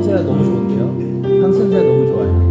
상승세가 너무 좋은데요? 상승세가 너무 좋아요.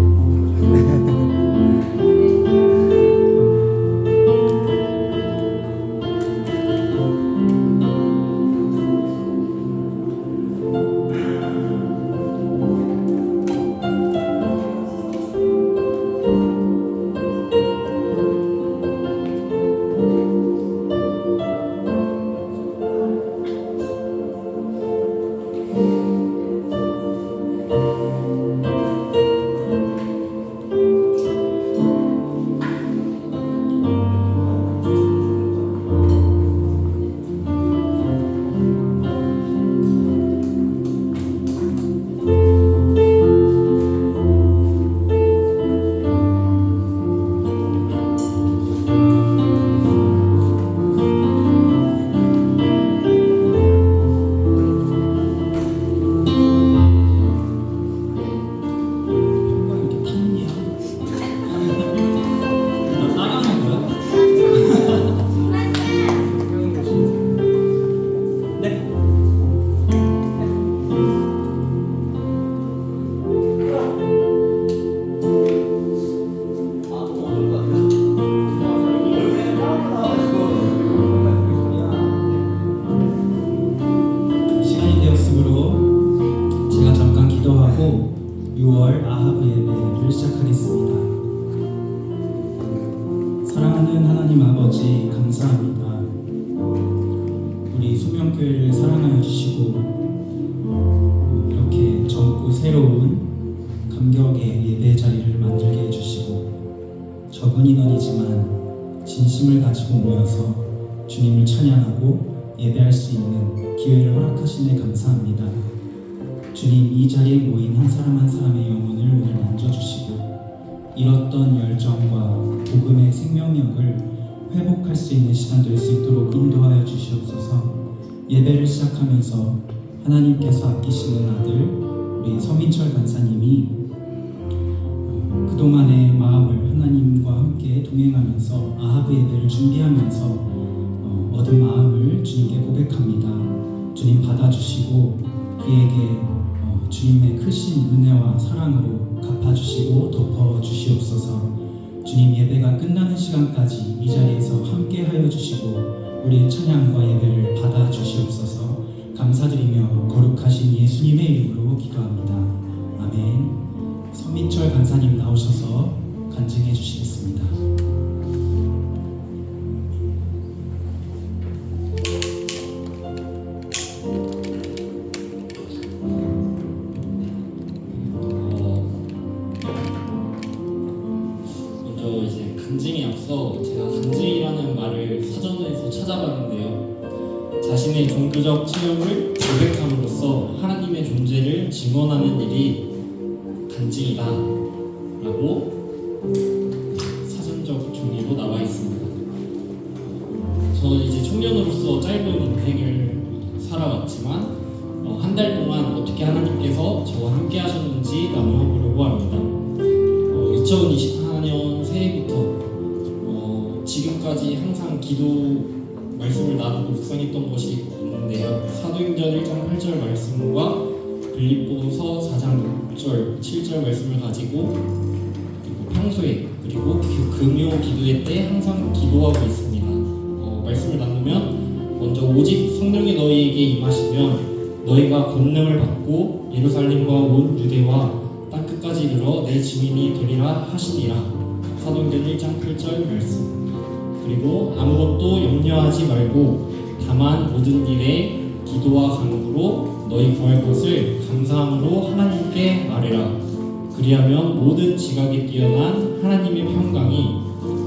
시간이 되었으므로 제가 잠깐 기도하고 6월 아하브 예배를 시작하겠습니다. 사랑하는 하나님 아버지 감사합니다. 우리 소명교회를 사랑하여 주시고 이렇게 젊고 새로운 감격의 예배 자리를 만들게 해주시고 적은 인원이지만 진심을 가지고 모여서 주님을 찬양하고 예배할 수 있는 기회를 허락하시네 감사합니다. 주님, 이 자리에 모인 한 사람 한 사람의 영혼을 오늘 만져주시고 잃었던 열정과 복음의 생명력을 회복할 수 있는 시간 될 수 있도록 인도하여 주시옵소서. 예배를 시작하면서 하나님께서 아끼시는 아들 우리 서민철 간사님이 그동안의 마음을 하나님과 함께 동행하면서 아하브 예배를 준비하면서 얻은 마음을 주님께 고백합니다. 주님 받아주시고 그에게 주님의 크신 은혜와 사랑으로 갚아주시고 덮어주시옵소서. 주님, 예배가 끝나는 시간까지 이 자리에서 함께 하여 주시고 우리의 찬양과 예배를 받아주시옵소서. 감사드리며 거룩하신 예수님의 이름으로 기도합니다. 아멘. 서민철 간사님 나오셔서 간증해 주시겠습니다. 먼저 이제 간증에 앞서 제가 간증이라는 말을 사전에서 찾아봤는데요. 자신의 종교적 체험을 고백함으로써 하나님의 존재를 증언하는 일이 간증이다 라고 사전적 종이로 나와 있습니다. 저는 이제 청년으로서 짧은 인생을 살아왔지만 한 달 동안 어떻게 하나님께서 저와 함께 하셨는지 나누어보려고 합니다. 2024년 새해부터 지금까지 항상 기도 말씀을 나누고 묵상했던 것이 있는데요. 사도행전 1장 8절 말씀과 빌립보서 4장 6절 7절 말씀을 가지고 그리고 평소에 그리고 금요 기도회 때 항상 기도하고 있습니다. 말씀을 나누면 먼저 오직 성령이 너희에게 임하시면 너희가 권능을 받고 예루살렘과 온 유대와 땅 끝까지 이르러 내 증인이 되리라 하시니라. 사도행전 1장 8절 말씀. 그리고 아무것도 염려하지 말고 다만 모든 일에 기도와 간구로 너희 구할 것을 감사함으로 하나님께 말해라. 그리하면 모든 지각에 뛰어난 하나님의 평강이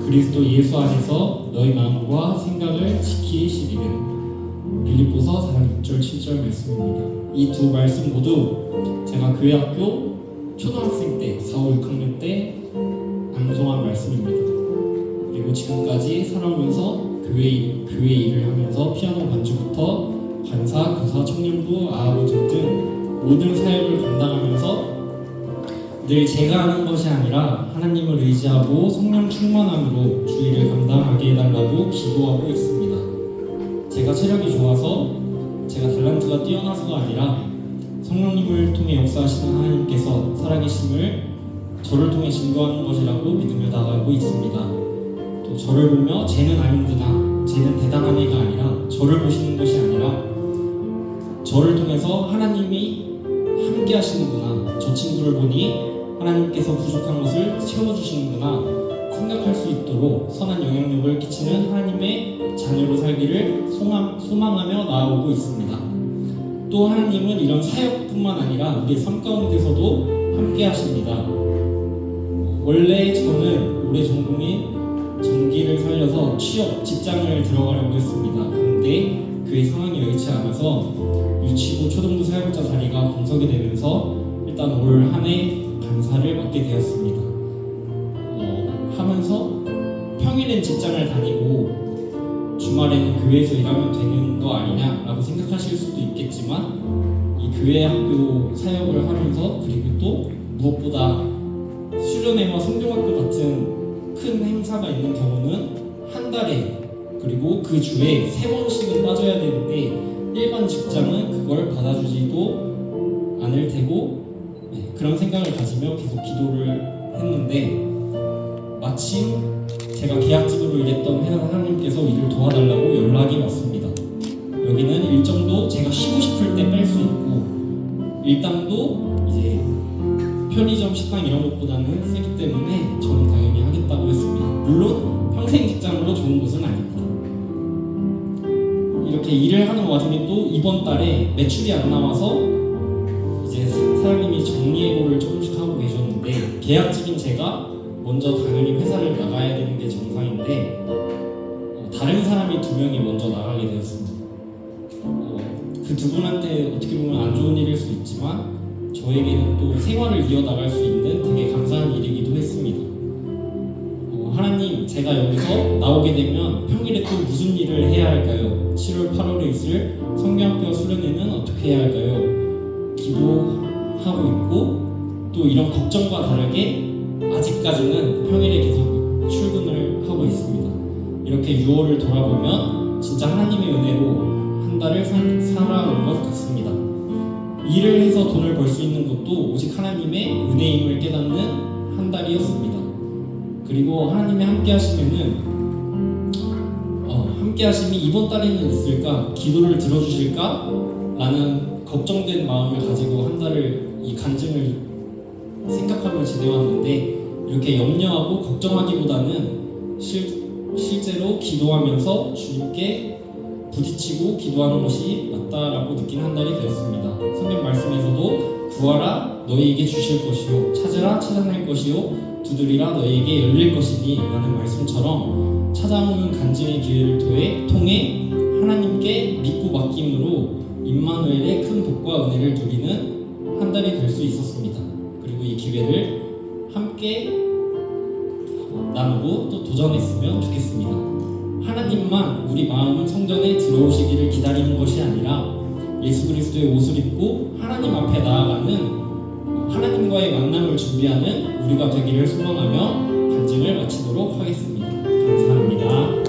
그리스도 예수 안에서 너희 마음과 생각을 지키시리를. 빌립보서 4장 6절 7절 말씀입니다. 이 두 말씀 모두 제가 교회학교 초등학생 때 4, 5, 6학년 때 암송한 말씀입니다. 그리고 지금까지 살아오면서 교회 일을 하면서 피아노 반주부터 간사, 교사, 청년부, 아아보조 등 모든 사역을 감당하면서 늘 제가 하는 것이 아니라 하나님을 의지하고 성령 충만함으로 주의를 감당하게 해달라고 기도하고 있습니다. 제가 체력이 좋아서 제가 탤런트가 뛰어나서가 아니라 성령님을 통해 역사하시는 하나님께서 살아계심을 저를 통해 증거하는 것이라고 믿으며 나가고 있습니다. 또 저를 보며 쟤는 아닌구나, 쟤는 대단한 애가 아니라 저를 보시는 것이 아니라 저를 통해서 하나님이 함께 하시는구나, 저 친구를 보니 하나님께서 부족한 것을 채워주시는구나 생각할 수 있도록 선한 영향력을 끼치는 하나님의 자녀로 살기를 소망하며 나아오고 있습니다. 또 하나님은 이런 사역뿐만 아니라 우리의 삶 가운데서도 함께 하십니다. 원래 저는 올해 전공인 전기를 살려서 취업, 직장을 들어가려고 했습니다. 그런데 그의 상황이 여의치 않아서 유치부 초등부 사역자 자리가 공석이 되면서 일단 올 한 해 간사를 맡게 되었습니다. 하면서 평일엔 직장을 다니고 주말에는 교회에서 일하면 되는 거 아니냐라고 생각하실 수도 있겠지만 이 교회 학교 사역을 하면서 그리고 또 무엇보다 수련회와 성경학교 같은 큰 행사가 있는 경우는 한 달에 그리고 그 주에 3번씩은 빠져야 되는데 일반 직장은 그걸 받아주지도 않을 테고 그런 생각을 가지며 계속 기도를 했는데 마침 제가 계약직으로 일했던 회사 사장님께서 일을 도와달라고 연락이 왔습니다. 여기는 일정도 제가 쉬고 싶을 때 뺄 수 있고 일당도 이제 편의점, 식당 이런 것보다는 세기 때문에 저는 당연히 하겠다고 했습니다. 물론 평생 직장으로 좋은 것은 아닙니다. 이렇게 일을 하는 와중에 또 이번 달에 매출이 안 나와서 이제 사장님이 정리해고를 조금씩 하고 계셨는데 계약직인 제가 먼저 당연히 회사를 나가야 되는 게 정상인데 다른 사람이 2명이 먼저 나가게 되었습니다. 그 두 분한테 어떻게 보면 안 좋은 일일 수 있지만 저에게는 또 생활을 이어나갈 수 있는 되게 감사한 일이기도 했습니다. 하나님, 제가 여기서 나오게 되면 평일에 또 무슨 일을 해야 할까요? 7월, 8월에 있을 성경학교와 수련회는 어떻게 해야 할까요? 기도하고 있고 또 이런 걱정과 다르게 아직까지는 평일에 계속 출근을 하고 있습니다. 이렇게 6월을 돌아보면 진짜 하나님의 은혜로 한 달을 살아온 것 같습니다. 일을 해서 돈을 벌 수 있는 것도 오직 하나님의 은혜임을 깨닫는 한 달이었습니다. 그리고 하나님의 함께 하시면은 함께 하심이 이번 달에는 있을까? 기도를 들어주실까? 라는 걱정된 마음을 가지고 한 달을 이 간증을 생각하며 지내왔는데 이렇게 염려하고 걱정하기보다는 실제로 기도하면서 주님께 부딪히고 기도하는 것이 맞다라고 느낀 한 달이 되었습니다. 성경 말씀에서도 구하라 너희에게 주실 것이요 찾으라 찾아낼 것이요 두드리라 너희에게 열릴 것이니 라는 말씀처럼 찾아오는 간증의 기회를 통해 하나님께 믿고 맡김으로 임마누엘의 큰 복과 은혜를 누리는 한 달이 될 수 있었습니다. 그리고 이 기회를 함께 나누고 또 도전했으면 좋겠습니다. 하나님만 우리 마음 성전에 들어오시기를 기다리는 것이 아니라 예수 그리스도의 옷을 입고 하나님 앞에 나아가는 하나님과의 만남을 준비하는 우리가 되기를 소망하며 간증을 마치도록 하겠습니다. 감사합니다.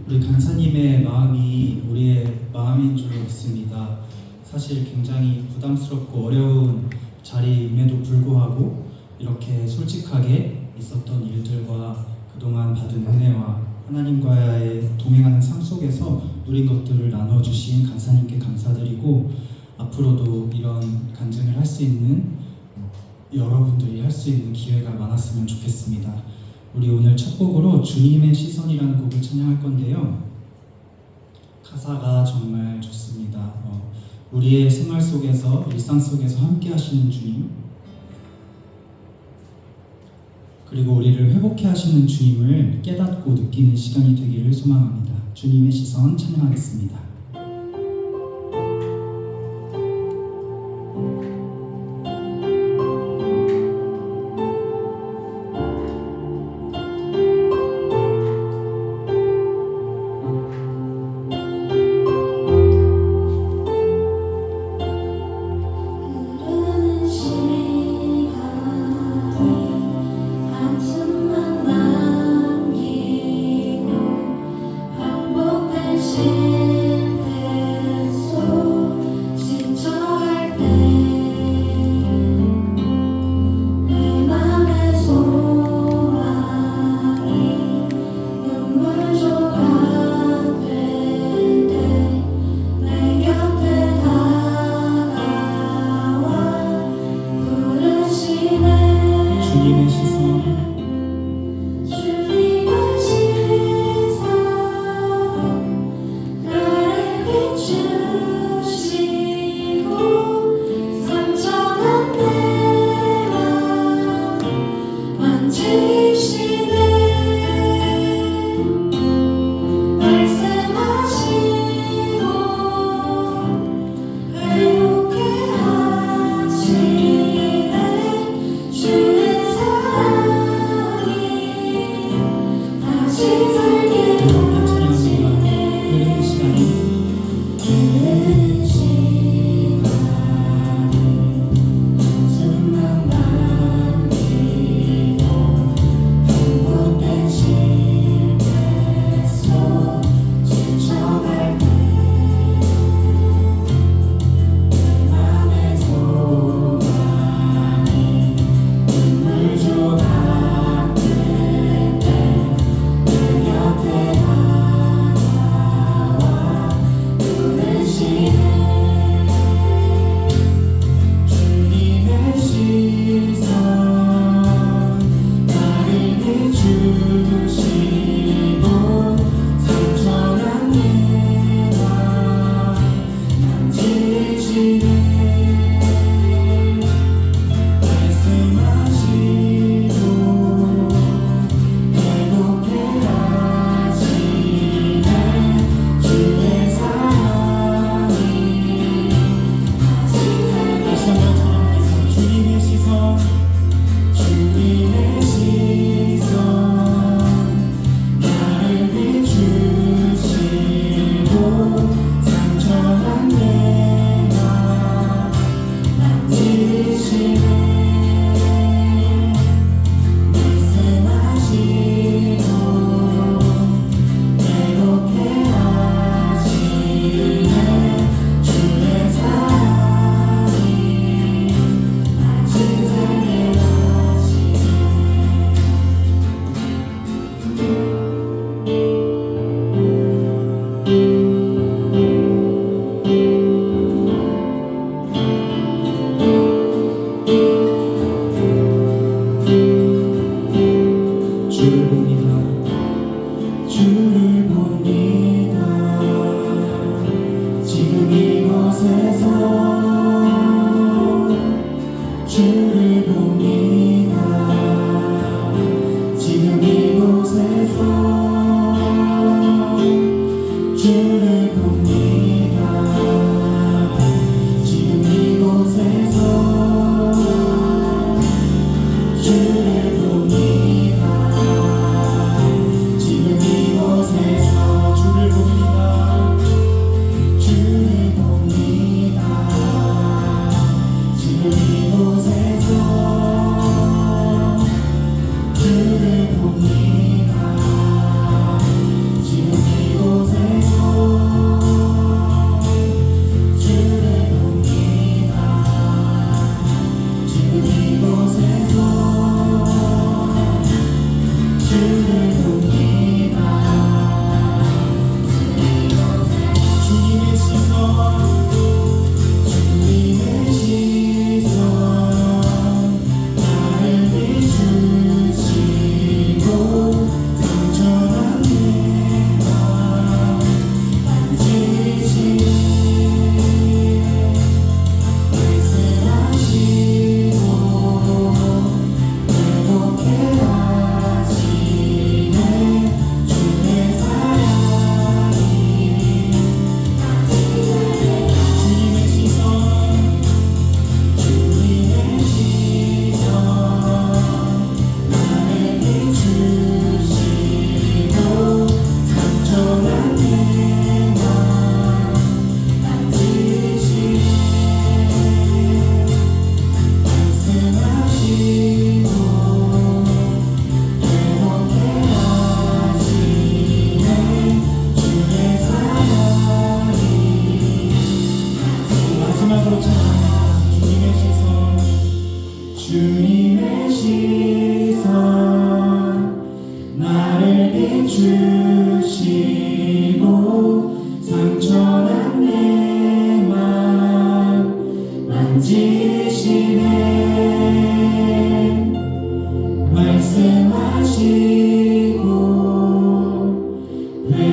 우리 간사님의 마음이 우리의 마음인 줄 믿습니다. 사실 굉장히 부담스럽고 어려운 자리임에도 불구하고 이렇게 솔직하게 있었던 일들과 그동안 받은 은혜와 하나님과의 동행하는 삶 속에서 누린 것들을 나눠주신 간사님께 감사드리고 앞으로도 이런 간증을 할 수 있는 여러분들이 할 수 있는 기회가 많았으면 좋겠습니다. 우리 오늘 첫 곡으로 주님의 시선이라는 곡을 찬양할 건데요. 가사가 정말 좋습니다. 우리의 생활 속에서 일상 속에서 함께 하시는 주님 그리고 우리를 회복해 하시는 주님을 깨닫고 느끼는 시간이 되기를 소망합니다. 주님의 시선 찬양하겠습니다.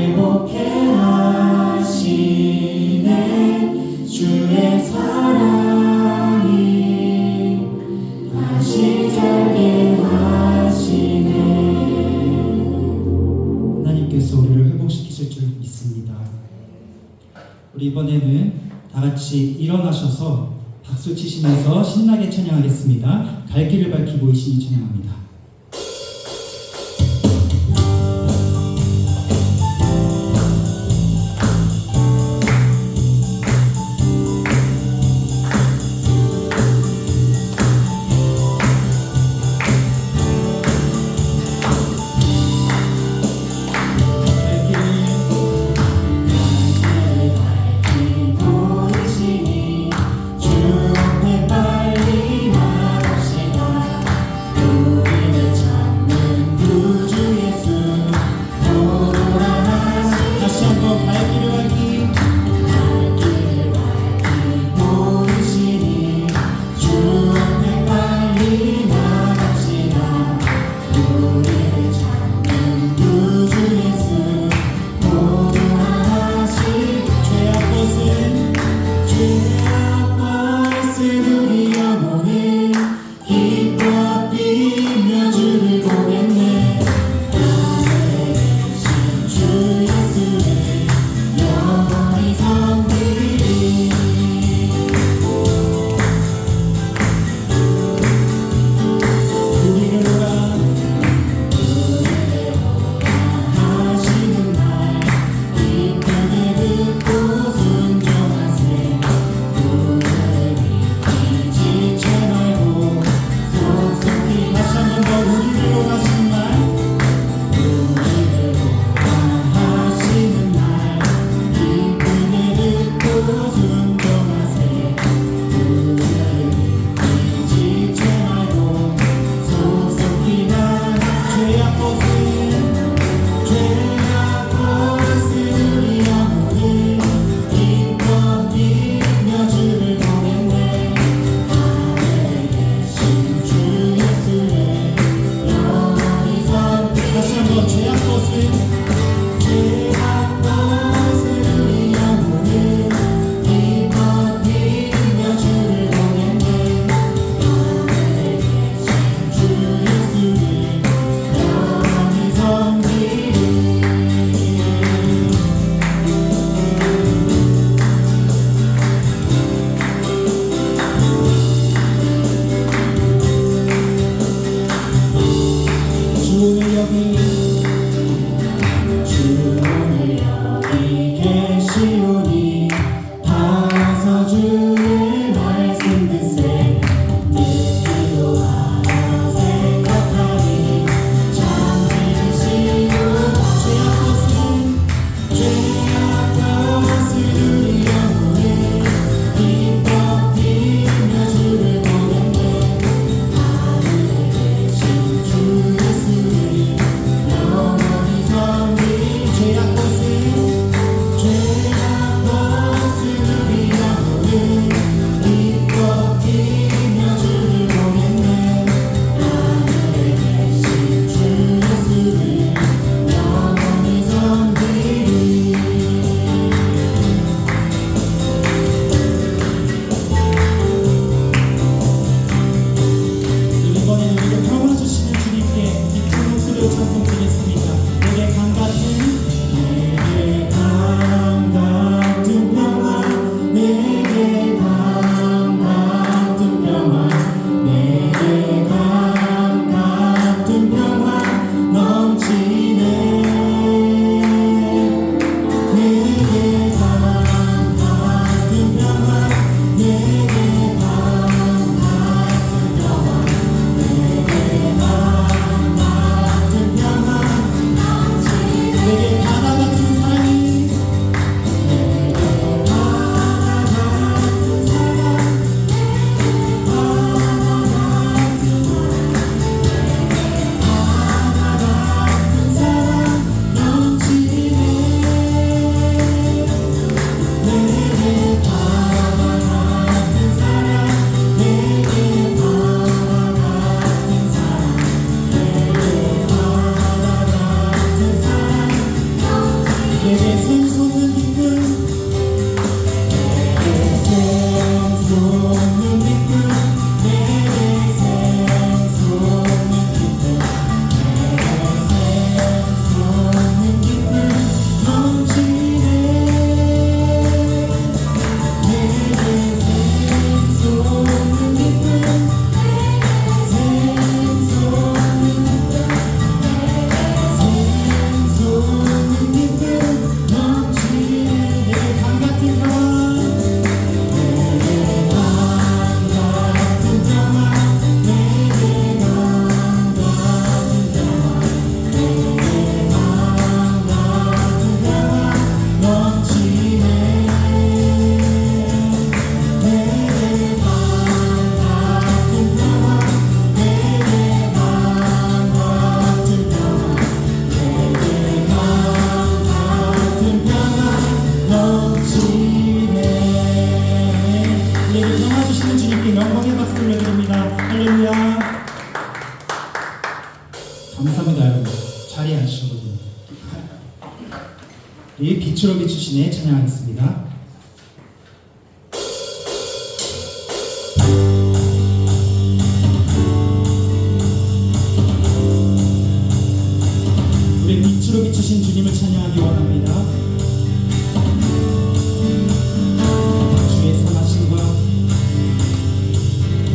행복해 하시네 주의 사랑이 다시 살게 하시네. 하나님께서 우리를 회복시키실 줄 믿습니다. 우리 이번에는 다 같이 일어나셔서 박수 치시면서 신나게 찬양하겠습니다. 갈 길을 밝히고 이 신이 찬양합니다. 주 앞에 빨리 나갑시다. 우리 내게 샘솟는 기쁨 샘솟는 기쁨 내게 샘솟는 기쁨 샘솟는 기쁨 넘치네 내게 샘솟는 기쁨 샘솟는 기쁨 넘치네 내게 강 같은 평화 내게 강 같은 평화 내게 강 같은 평화 내게 강 같은 평화 넘치네 내게 강 같은 평화 내게 강 같은 평화 내게 강 같은 평화 넘치네 우리에게 평화 주시는 주님께 영광의 박수 올려드립니다. 할렐루야. 감사합니다 여러분. 자리에 앉으셔도 됩니다. 이 빛으로 비추시네 찬양하겠습니다. 우리 빛으로 비추신 주님을 찬양하기 원합니다.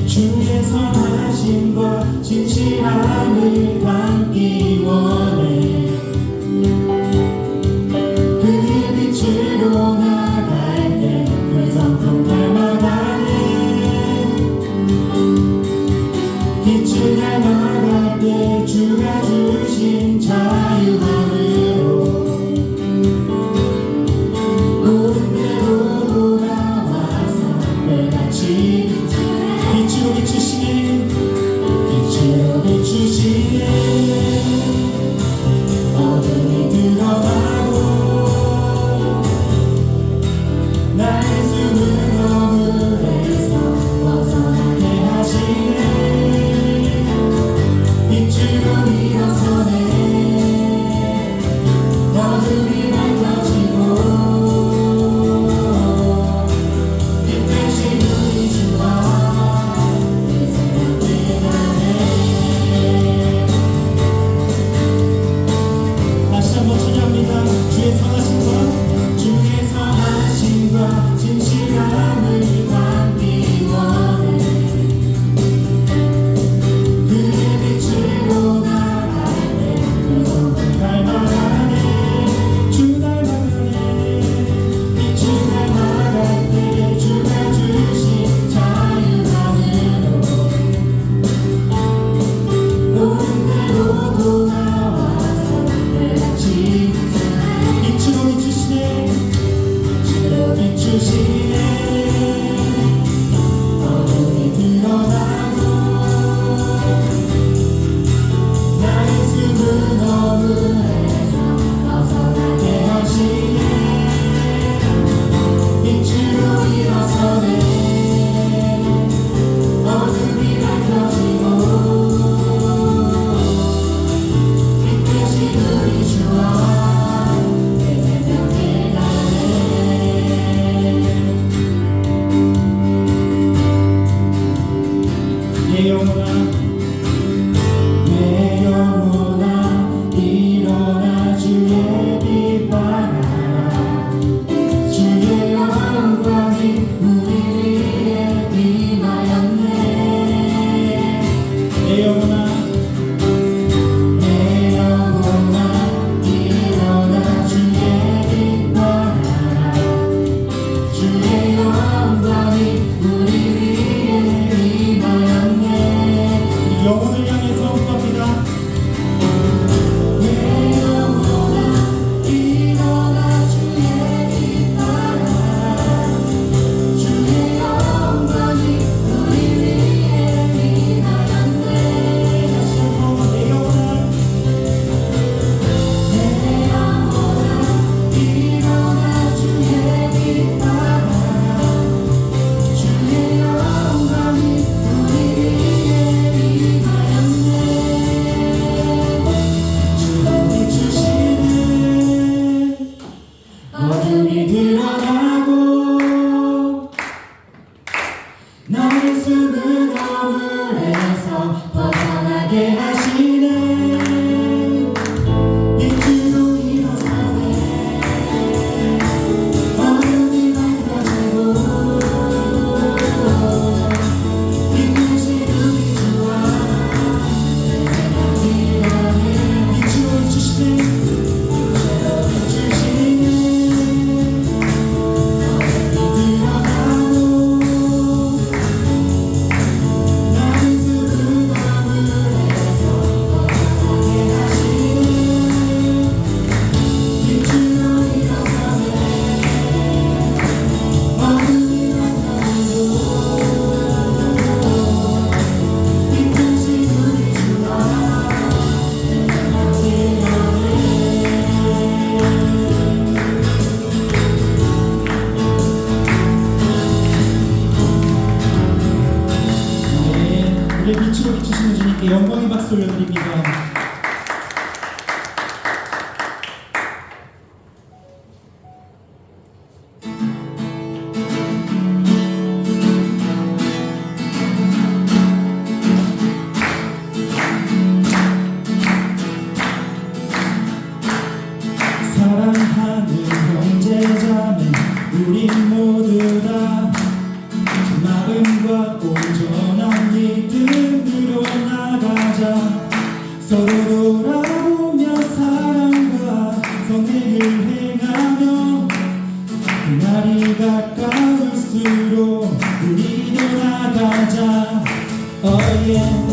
주의 선하심과 진실함을 담기 원해 그의 빛으로 나갈 때 그 성품 닮아가네 빛을 닮아갈 때 주가 주신 자유함으로 옳은 대로 돌아와서 내같이 빛으로 비추시네 빛으로 비추시네 어둠이 드러나고 나의 숨은 어물에서 벗어나게 하시네. 빛으로 일어서네. 어둠이 밝아지고 빛나시 눈이 좋아. 빛을 주시네. 우리의 빛으로 비추시는 주님께 영광의 박수 올려드립니다. 사랑하는 형제자매 우리 모두 다 마음과 온전한 믿음으로 나가자. 서로 돌아보며 사랑과 선행을 행하며 그날이 가까울수록 우리도 나가자. Oh yeah.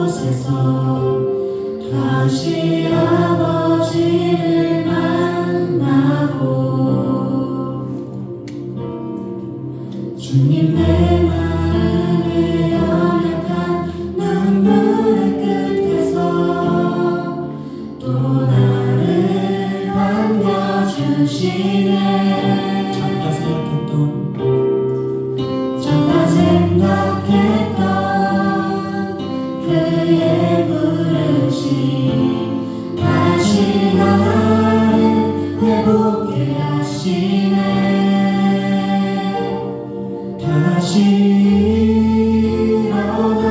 곳에서 다시 아버지를 만나고 주님 내 마음의 연약한 눈물의 끝에서 또 나를 반겨주시네. 잠깐 생각했던 그의 부르심 다시 나를 회복해 하시네. 다시 일어나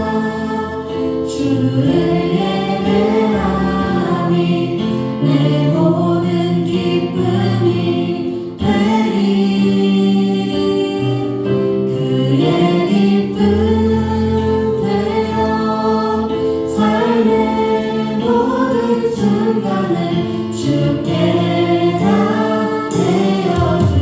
주를 예배하니 내 모든 기쁨이 되리. 그의 기쁨 되어 삶의 모든 순간을 주께 다 내어줘.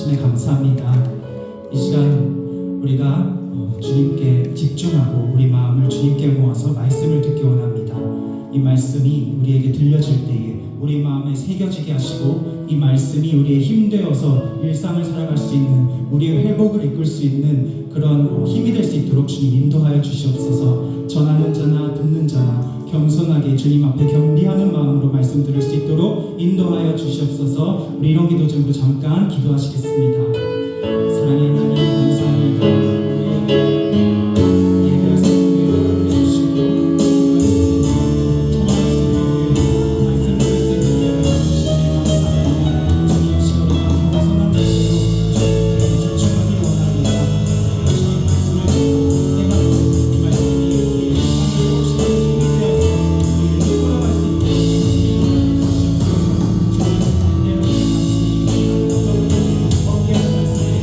주심에 감사합니다. 이 시간 우리가 주님께 집중하고 우리 마음을 주님께 모아서 말씀을 듣기 원합니다. 이 말씀이 우리에게 들려질 때에 우리 마음에 새겨지게 하시고 이 말씀이 우리의 힘되어서 일상을 살아갈 수 있는 우리의 회복을 이끌 수 있는 그런 힘이 될 수 있도록 주님 인도하여 주시옵소서. 전하는 자나 듣는 자나 겸손하게 주님 앞에 겸비하는 마음으로 말씀 들을 수 있도록 인도하여 주시옵소서. 우리 이런 기도 전부 잠깐 기도하시겠습니다. 사랑의 하나님 감사합니다. 예배할 수 있는 기회를 주시고 말씀 들을 수 있는 기회를 주시니 감사합니다. 주님 시간을 겸손한 것으로 집중하기 원합니다. 주님 말씀을 깨닫고 이 말씀이 우리의 삶을 혹시 힘이 되어서 우리를 이끌어갈 수 있도록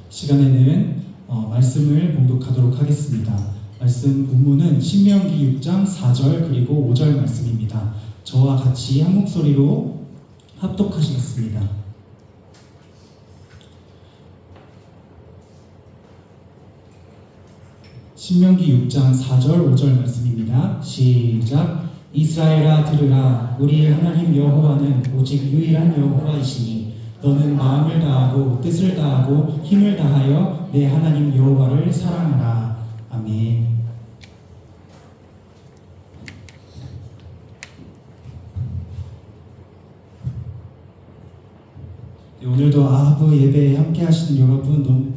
시간에는 말씀을 봉독하도록 하겠습니다. 말씀 본문은 신명기 6장 4절 그리고 5절 말씀입니다. 저와 같이 한 목소리로 합독하시겠습니다. 신명기 6장 4절 5절 말씀입니다. 시작. 이스라엘아 들으라. 우리의 하나님 여호와는 오직 유일한 여호와이시니 너는 마음을 다하고 뜻을 다하고 힘을 다하여 내 하나님 여호와를 사랑하라. 아멘. 네, 오늘도 아하브 예배에 함께 하시는 여러분 너무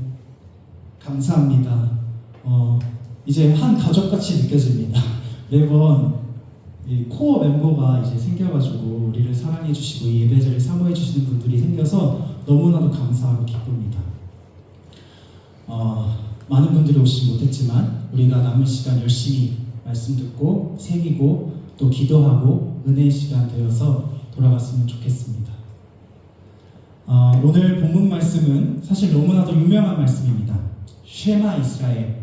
감사합니다. 이제 한 가족같이 느껴집니다. 매번 이 코어 멤버가 이제 생겨가지고 우리를 사랑해 주시고 이 예배자를 사모해 주시는 분들이 생겨서 너무나도 감사하고 기쁩니다. 많은 분들이 오시지 못했지만 우리가 남은 시간 열심히 말씀 듣고 새기고 또 기도하고 은혜의 시간 되어서 돌아갔으면 좋겠습니다. 오늘 본문 말씀은 사실 너무나도 유명한 말씀입니다. 쉐마 이스라엘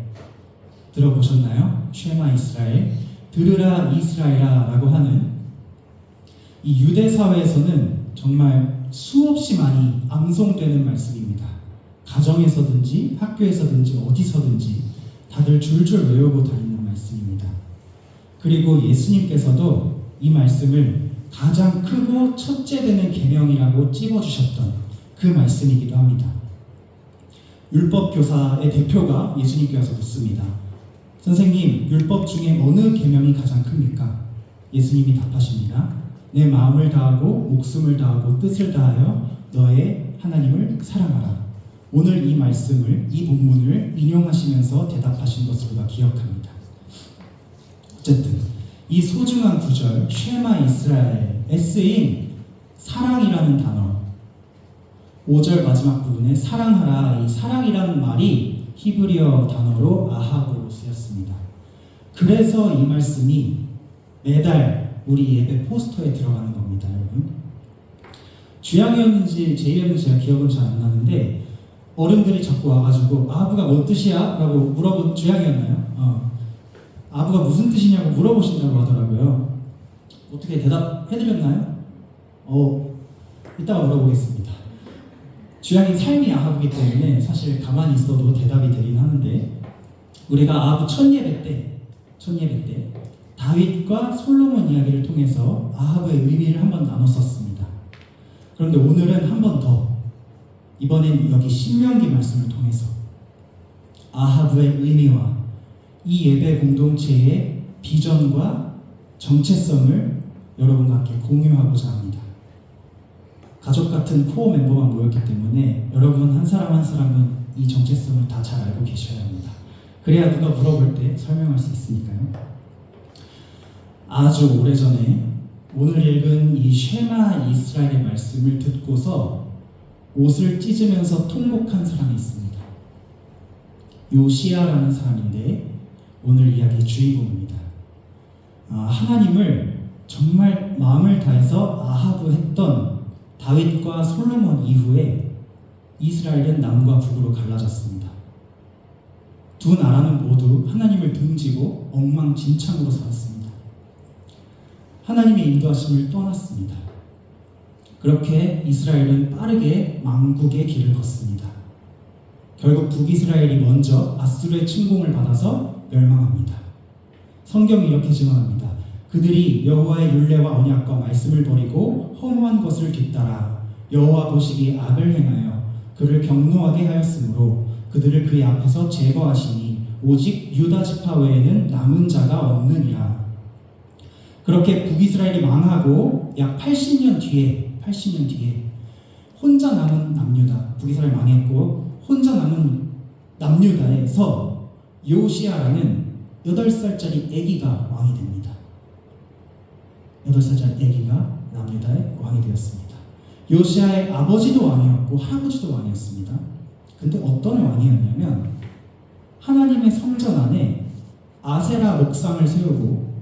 들어보셨나요? 쉐마 이스라엘, 들으라 이스라엘아 라고 하는 이 유대 사회에서는 정말 수없이 많이 암송되는 말씀입니다. 가정에서든지 학교에서든지 어디서든지 다들 줄줄 외우고 다니는 말씀입니다. 그리고 예수님께서도 이 말씀을 가장 크고 첫째 되는 계명이라고 찝어주셨던 그 말씀이기도 합니다. 율법 교사의 대표가 예수님께 와서 묻습니다. 선생님, 율법 중에 어느 계명이 가장 큽니까? 예수님이 답하십니다. 내 마음을 다하고 목숨을 다하고 뜻을 다하여 너의 하나님을 사랑하라. 오늘 이 말씀을, 이 본문을 인용하시면서 대답하신 것으로 다 기억합니다. 어쨌든 이 소중한 구절 쉐마 이스라엘에 쓰인 사랑이라는 단어 5절 마지막 부분에 사랑하라, 이 사랑이라는 말이 히브리어 단어로 아하브로 쓰였습니다. 그래서 이 말씀이 매달 우리 예배 포스터에 들어가는 겁니다, 여러분. 주양이었는지 제이였는지 제가 기억은 잘 안 나는데 어른들이 자꾸 와가지고 아하브가 뭔 뜻이야? 라고 물어본 주양이었나요? 아하브가 무슨 뜻이냐고 물어보신다고 하더라고요. 어떻게 대답해드렸나요? 이따가 물어보겠습니다. 주양이 삶이 아하브이기 때문에 사실 가만히 있어도 대답이 되긴 하는데 우리가 아하브 첫 예배 때 다윗과 솔로몬 이야기를 통해서 아하브의 의미를 한번 나눴었습니다. 그런데 오늘은 한 번 더 이번엔 여기 신명기 말씀을 통해서 아하브의 의미와 이 예배 공동체의 비전과 정체성을 여러분과 함께 공유하고자 합니다. 가족 같은 코어 멤버만 모였기 때문에 여러분 한 사람 한 사람은 이 정체성을 다 잘 알고 계셔야 합니다. 그래야 누가 물어볼 때 설명할 수 있으니까요. 아주 오래전에 오늘 읽은 이 쉐마 이스라엘의 말씀을 듣고서 옷을 찢으면서 통곡한 사람이 있습니다. 요시야라는 사람인데 오늘 이야기의 주인공입니다. 하나님을 정말 마음을 다해서 아하부했던 다윗과 솔로몬 이후에 이스라엘은 남과 북으로 갈라졌습니다. 두 나라는 모두 하나님을 등지고 엉망진창으로 살았습니다. 하나님의 인도하심을 떠났습니다. 그렇게 이스라엘은 빠르게 망국의 길을 걷습니다. 결국 북이스라엘이 먼저 아수르의 침공을 받아서 멸망합니다. 성경이 이렇게 증언합니다. 그들이 여호와의 율례와 언약과 말씀을 버리고 허무한 것을 뒤따라 여호와 보시기에 악을 행하여 그를 경노하게 하였으므로 그들을 그의 앞에서 제거하시니 오직 유다 지파 외에는 남은 자가 없느니라. 그렇게 북이스라엘이 망하고 약 80년 뒤에 혼자 남은 남유다, 북이스라엘 망했고 혼자 남은 남유다에서 요시야라는 8살짜리 아기가 왕이 됩니다. 8살짜리 아기가 남유다의 왕이 되었습니다. 요시야의 아버지도 왕이었고 할아버지도 왕이었습니다. 근데 어떤 왕이었냐면 하나님의 성전 안에 아세라 목상을 세우고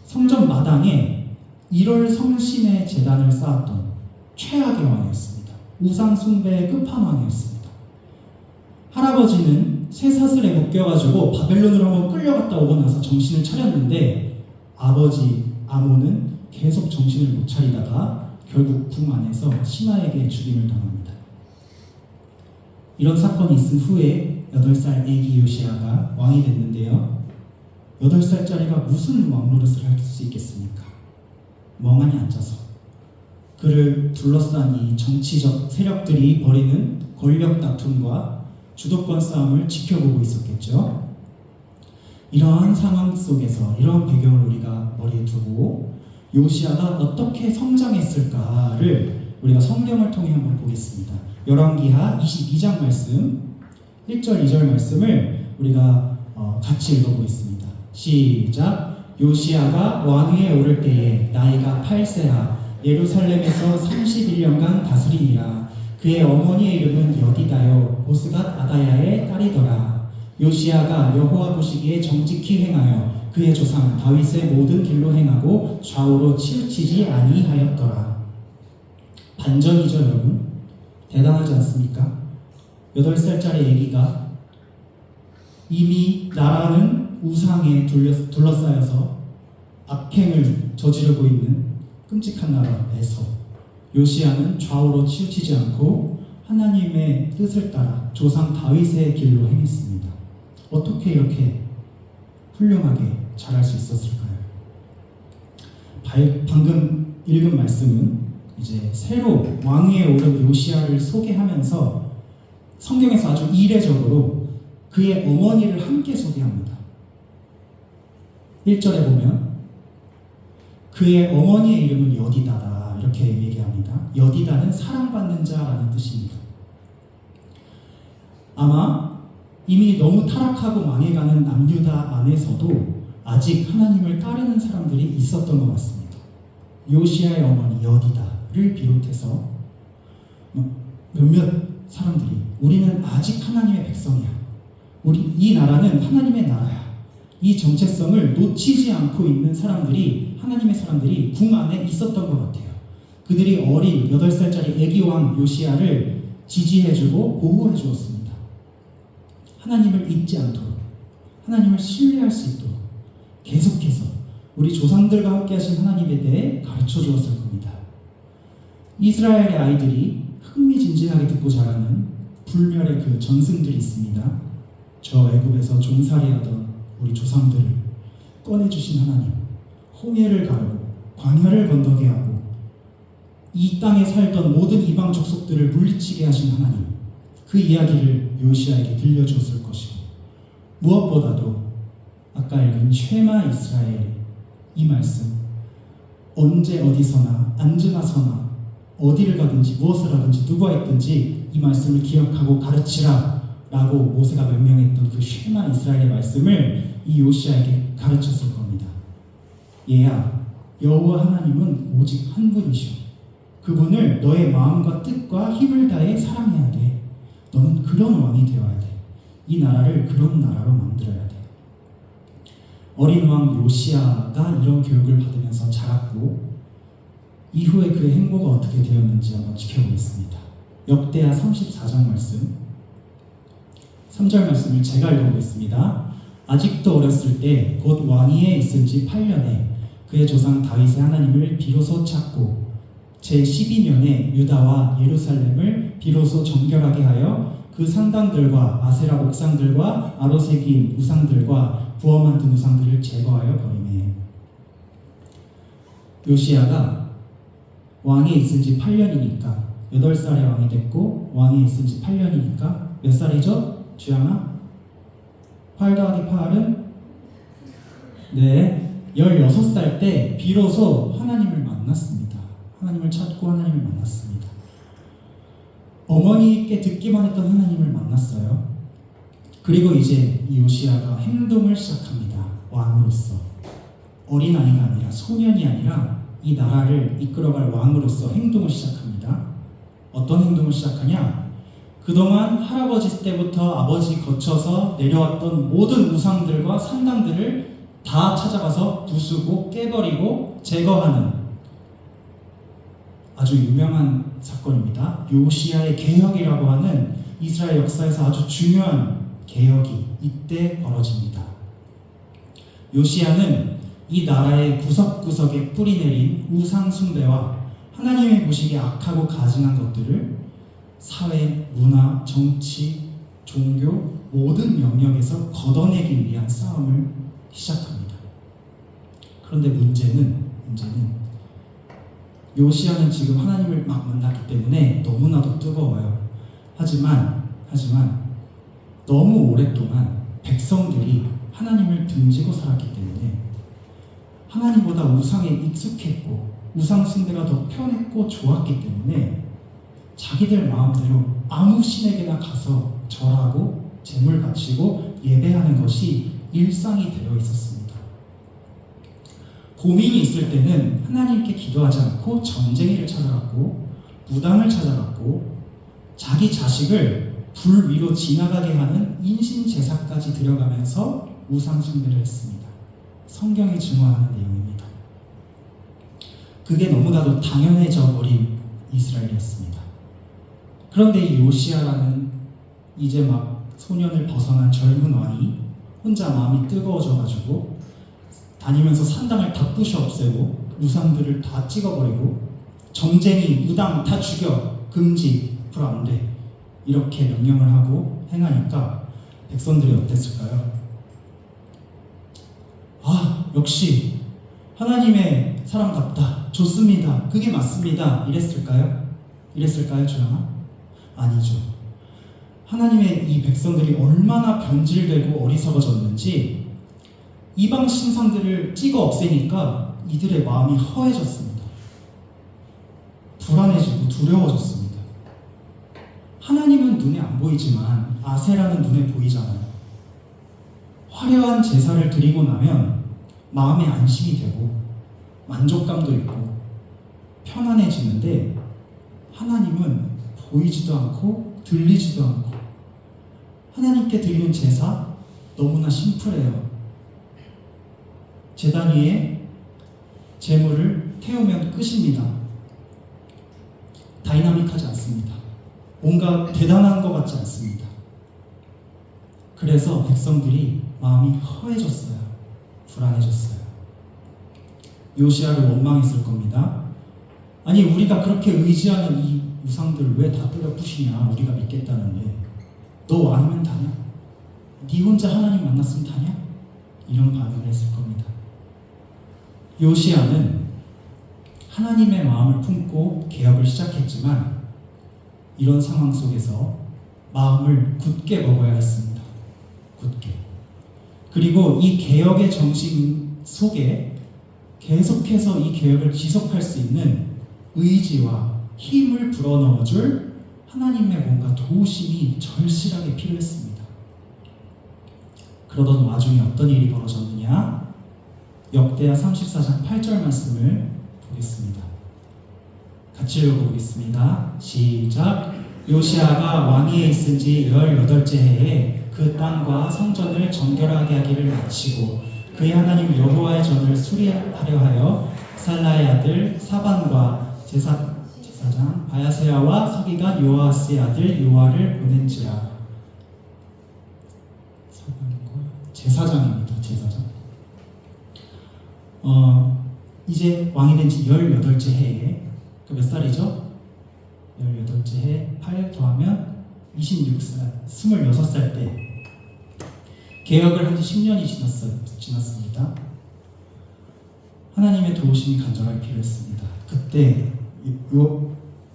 성전 마당에 1월 성심의 제단을 쌓았던 최악의 왕이었습니다. 우상 숭배의 끝판왕이었습니다. 할아버지는 쇠사슬에 묶여가지고 바벨론으로 한번 끌려갔다 오고 나서 정신을 차렸는데 아버지 아몬은 계속 정신을 못 차리다가 결국 궁 안에서 신하에게 죽임을 당합니다. 이런 사건이 있은 후에 8살 아기 요시야가 왕이 됐는데요. 8살짜리가 무슨 왕노릇을 할 수 있겠습니까? 멍하니 앉아서 그를 둘러싼 이 정치적 세력들이 벌이는 권력 다툼과 주도권 싸움을 지켜보고 있었겠죠. 이러한 상황 속에서 이러한 배경을 우리가 머리에 두고 요시야가 어떻게 성장했을까를 우리가 성경을 통해 한번 보겠습니다. 열왕기하 22장 말씀 1절 2절 말씀을 우리가 같이 읽어보겠습니다. 시작. 요시야가 왕위에 오를 때에 나이가 8세라 예루살렘에서 31년간 다스리니라. 그의 어머니의 이름은 여디다요 보스갓 아다야의 딸이더라. 요시야가 여호와 보시기에 정직히 행하여 그의 조상 다윗의 모든 길로 행하고 좌우로 치우치지 아니하였더라. 반전이죠, 여러분. 대단하지 않습니까? 8살짜리 아기가 이미 나라는 우상에 둘러싸여서 악행을 저지르고 있는 끔찍한 나라에서 요시야는 좌우로 치우치지 않고 하나님의 뜻을 따라 조상 다윗의 길로 행했습니다. 어떻게 이렇게 훌륭하게 잘할 수 있었을까요? 방금 읽은 말씀은 이제 새로 왕위에 오른 요시야를 소개하면서 성경에서 아주 이례적으로 그의 어머니를 함께 소개합니다. 1절에 보면 그의 어머니의 이름은 여디다다 이렇게 얘기합니다. 여디다는 사랑받는 자라는 뜻입니다. 아마 이미 너무 타락하고 망해가는 남유다 안에서도 아직 하나님을 따르는 사람들이 있었던 것 같습니다. 요시야의 어머니 여디다를 비롯해서 몇몇 사람들이 우리는 아직 하나님의 백성이야. 이 나라는 하나님의 나라야. 이 정체성을 놓치지 않고 있는 사람들이 하나님의 사람들이 궁 안에 있었던 것 같아요. 그들이 어린 8살짜리 애기왕 요시야를 지지해주고 보호해 주었습니다. 하나님을 잊지 않도록 하나님을 신뢰할 수 있도록 계속해서 우리 조상들과 함께 하신 하나님에 대해 가르쳐 주었을 겁니다. 이스라엘의 아이들이 흥미진진하게 듣고 자라는 불멸의 그 전승들이 있습니다. 저 애굽에서 종살이하던 우리 조상들을 꺼내주신 하나님, 홍해를 가르고 광야를 건너게 하고 이 땅에 살던 모든 이방 족속들을 물리치게 하신 하나님, 그 이야기를 요시야에게 들려주었을 것이고 무엇보다도 아까 읽은 쉐마 이스라엘 이 말씀, 언제 어디서나 앉으나 서나 어디를 가든지 무엇을 하든지 누가 있든지 이 말씀을 기억하고 가르치라 라고 모세가 명령했던 그 쉐마 이스라엘의 말씀을 이 요시야에게 가르쳤을 겁니다. 얘야, 여호와 하나님은 오직 한 분이시오. 그분을 너의 마음과 뜻과 힘을 다해 사랑해야 돼. 너는 그런 왕이 되어야 돼. 이 나라를 그런 나라로 만들어야 돼. 어린 왕 요시야가 이런 교육을 받으면서 자랐고 이후에 그의 행보가 어떻게 되었는지 한번 지켜보겠습니다. 역대하 34장 말씀 3절 말씀을 제가 읽어보겠습니다. 아직도 어렸을 때 곧 왕위에 있은 지 8년에 그의 조상 다윗의 하나님을 비로소 찾고 제12년에 유다와 예루살렘을 비로소 정결하게 하여 그 상당들과 아세라 옥상들과 아로새긴 우상들과 부어 만든 우상들을 제거하여 버리매. 요시야가 왕에 있은 지 8년이니까 8살에 왕이 됐고 왕에 있은 지 8년이니까 몇 살이죠? 주양아? 8 더하기 8은? 네, 16살 때 비로소 하나님을 만났습니다. 하나님을 찾고 하나님을 만났습니다. 어머니께 듣기만 했던 하나님을 만났어요. 그리고 이제 이 요시야가 행동을 시작합니다. 왕으로서. 어린아이가 아니라 소년이 아니라 이 나라를 이끌어갈 왕으로서 행동을 시작합니다. 어떤 행동을 시작하냐? 그동안 할아버지 때부터 아버지 거쳐서 내려왔던 모든 우상들과 산당들을 다 찾아가서 부수고 깨버리고 제거하는 아주 유명한 사건입니다. 요시야의 개혁이라고 하는 이스라엘 역사에서 아주 중요한 개혁이 이때 벌어집니다. 요시야는 이 나라의 구석구석에 뿌리내린 우상 숭배와 하나님이 보시기에 악하고 가증한 것들을 사회, 문화, 정치, 종교 모든 영역에서 걷어내기 위한 싸움을 시작합니다. 그런데 문제는 요시야는 지금 하나님을 막 만났기 때문에 너무나도 뜨거워요. 하지만 너무 오랫동안 백성들이 하나님을 등지고 살았기 때문에 하나님보다 우상에 익숙했고 우상 숭배가 더 편했고 좋았기 때문에 자기들 마음대로 아무 신에게나 가서 절하고 제물 바치고 예배하는 것이 일상이 되어 있었습니다. 고민이 있을 때는 하나님께 기도하지 않고 점쟁이를 찾아갔고 무당을 찾아갔고 자기 자식을 불 위로 지나가게 하는 인신 제사까지 들여가면서 우상 숭배를 했습니다. 성경이 증언하는 내용입니다. 그게 너무나도 당연해져 버린 이스라엘이었습니다. 그런데 이 요시야라는 이제 막 소년을 벗어난 젊은 왕이 혼자 마음이 뜨거워져가지고 다니면서 산당을 다 부셔 없애고 우상들을 다 찍어버리고 점쟁이, 무당 다 죽여, 금지, 앞으로 안 돼, 이렇게 명령을 하고 행하니까 백성들이 어땠을까요? 아, 역시 하나님의 사람답다, 좋습니다, 그게 맞습니다, 이랬을까요? 주영아? 아니죠. 하나님의 이 백성들이 얼마나 변질되고 어리석어졌는지 이방 신상들을 찍어 없애니까 이들의 마음이 허해졌습니다. 불안해지고 두려워졌습니다. 하나님은 눈에 안 보이지만 아세라는 눈에 보이잖아요. 화려한 제사를 드리고 나면 마음에 안심이 되고 만족감도 있고 편안해지는데 하나님은 보이지도 않고 들리지도 않고 하나님께 드리는 제사 너무나 심플해요. 제단 위에 제물을 태우면 끝입니다. 다이나믹하지 않습니다. 뭔가 대단한 것 같지 않습니다. 그래서 백성들이 마음이 허해졌어요. 불안해졌어요. 요시야를 원망했을 겁니다. 아니, 우리가 그렇게 의지하는 이 우상들을 왜 다 뿌려 부시냐, 우리가 믿겠다는데 너 아니면 다냐? 네 혼자 하나님 만났으면 다냐? 이런 반응을 했을 겁니다. 요시야는 하나님의 마음을 품고 개혁을 시작했지만 이런 상황 속에서 마음을 굳게 먹어야 했습니다. 굳게. 그리고 이 개혁의 정신 속에 계속해서 이 개혁을 지속할 수 있는 의지와 힘을 불어넣어줄 하나님의 뭔가 도우심이 절실하게 필요했습니다. 그러던 와중에 어떤 일이 벌어졌느냐? 역대하 34장 8절 말씀을 보겠습니다. 같이 읽어보겠습니다. 시작. 요시아가 왕위에 있은 지 18째 해에 그 땅과 성전을 정결하게 하기를 마치고 그의 하나님 여호와의 전을 수리하려 하여 살라의 아들 사반과 제사장 바야세야와 서기관 요아스의 아들 요아를 보낸지라. 제사장입니다. 제사장. 이제 왕이 된 지 18째 해에 몇 살이죠? 18째 해 8 더하면 26살, 26살 때 개혁을 한 지 10년이 지났습니다. 하나님의 도우심이 간절하게 필요했습니다. 그때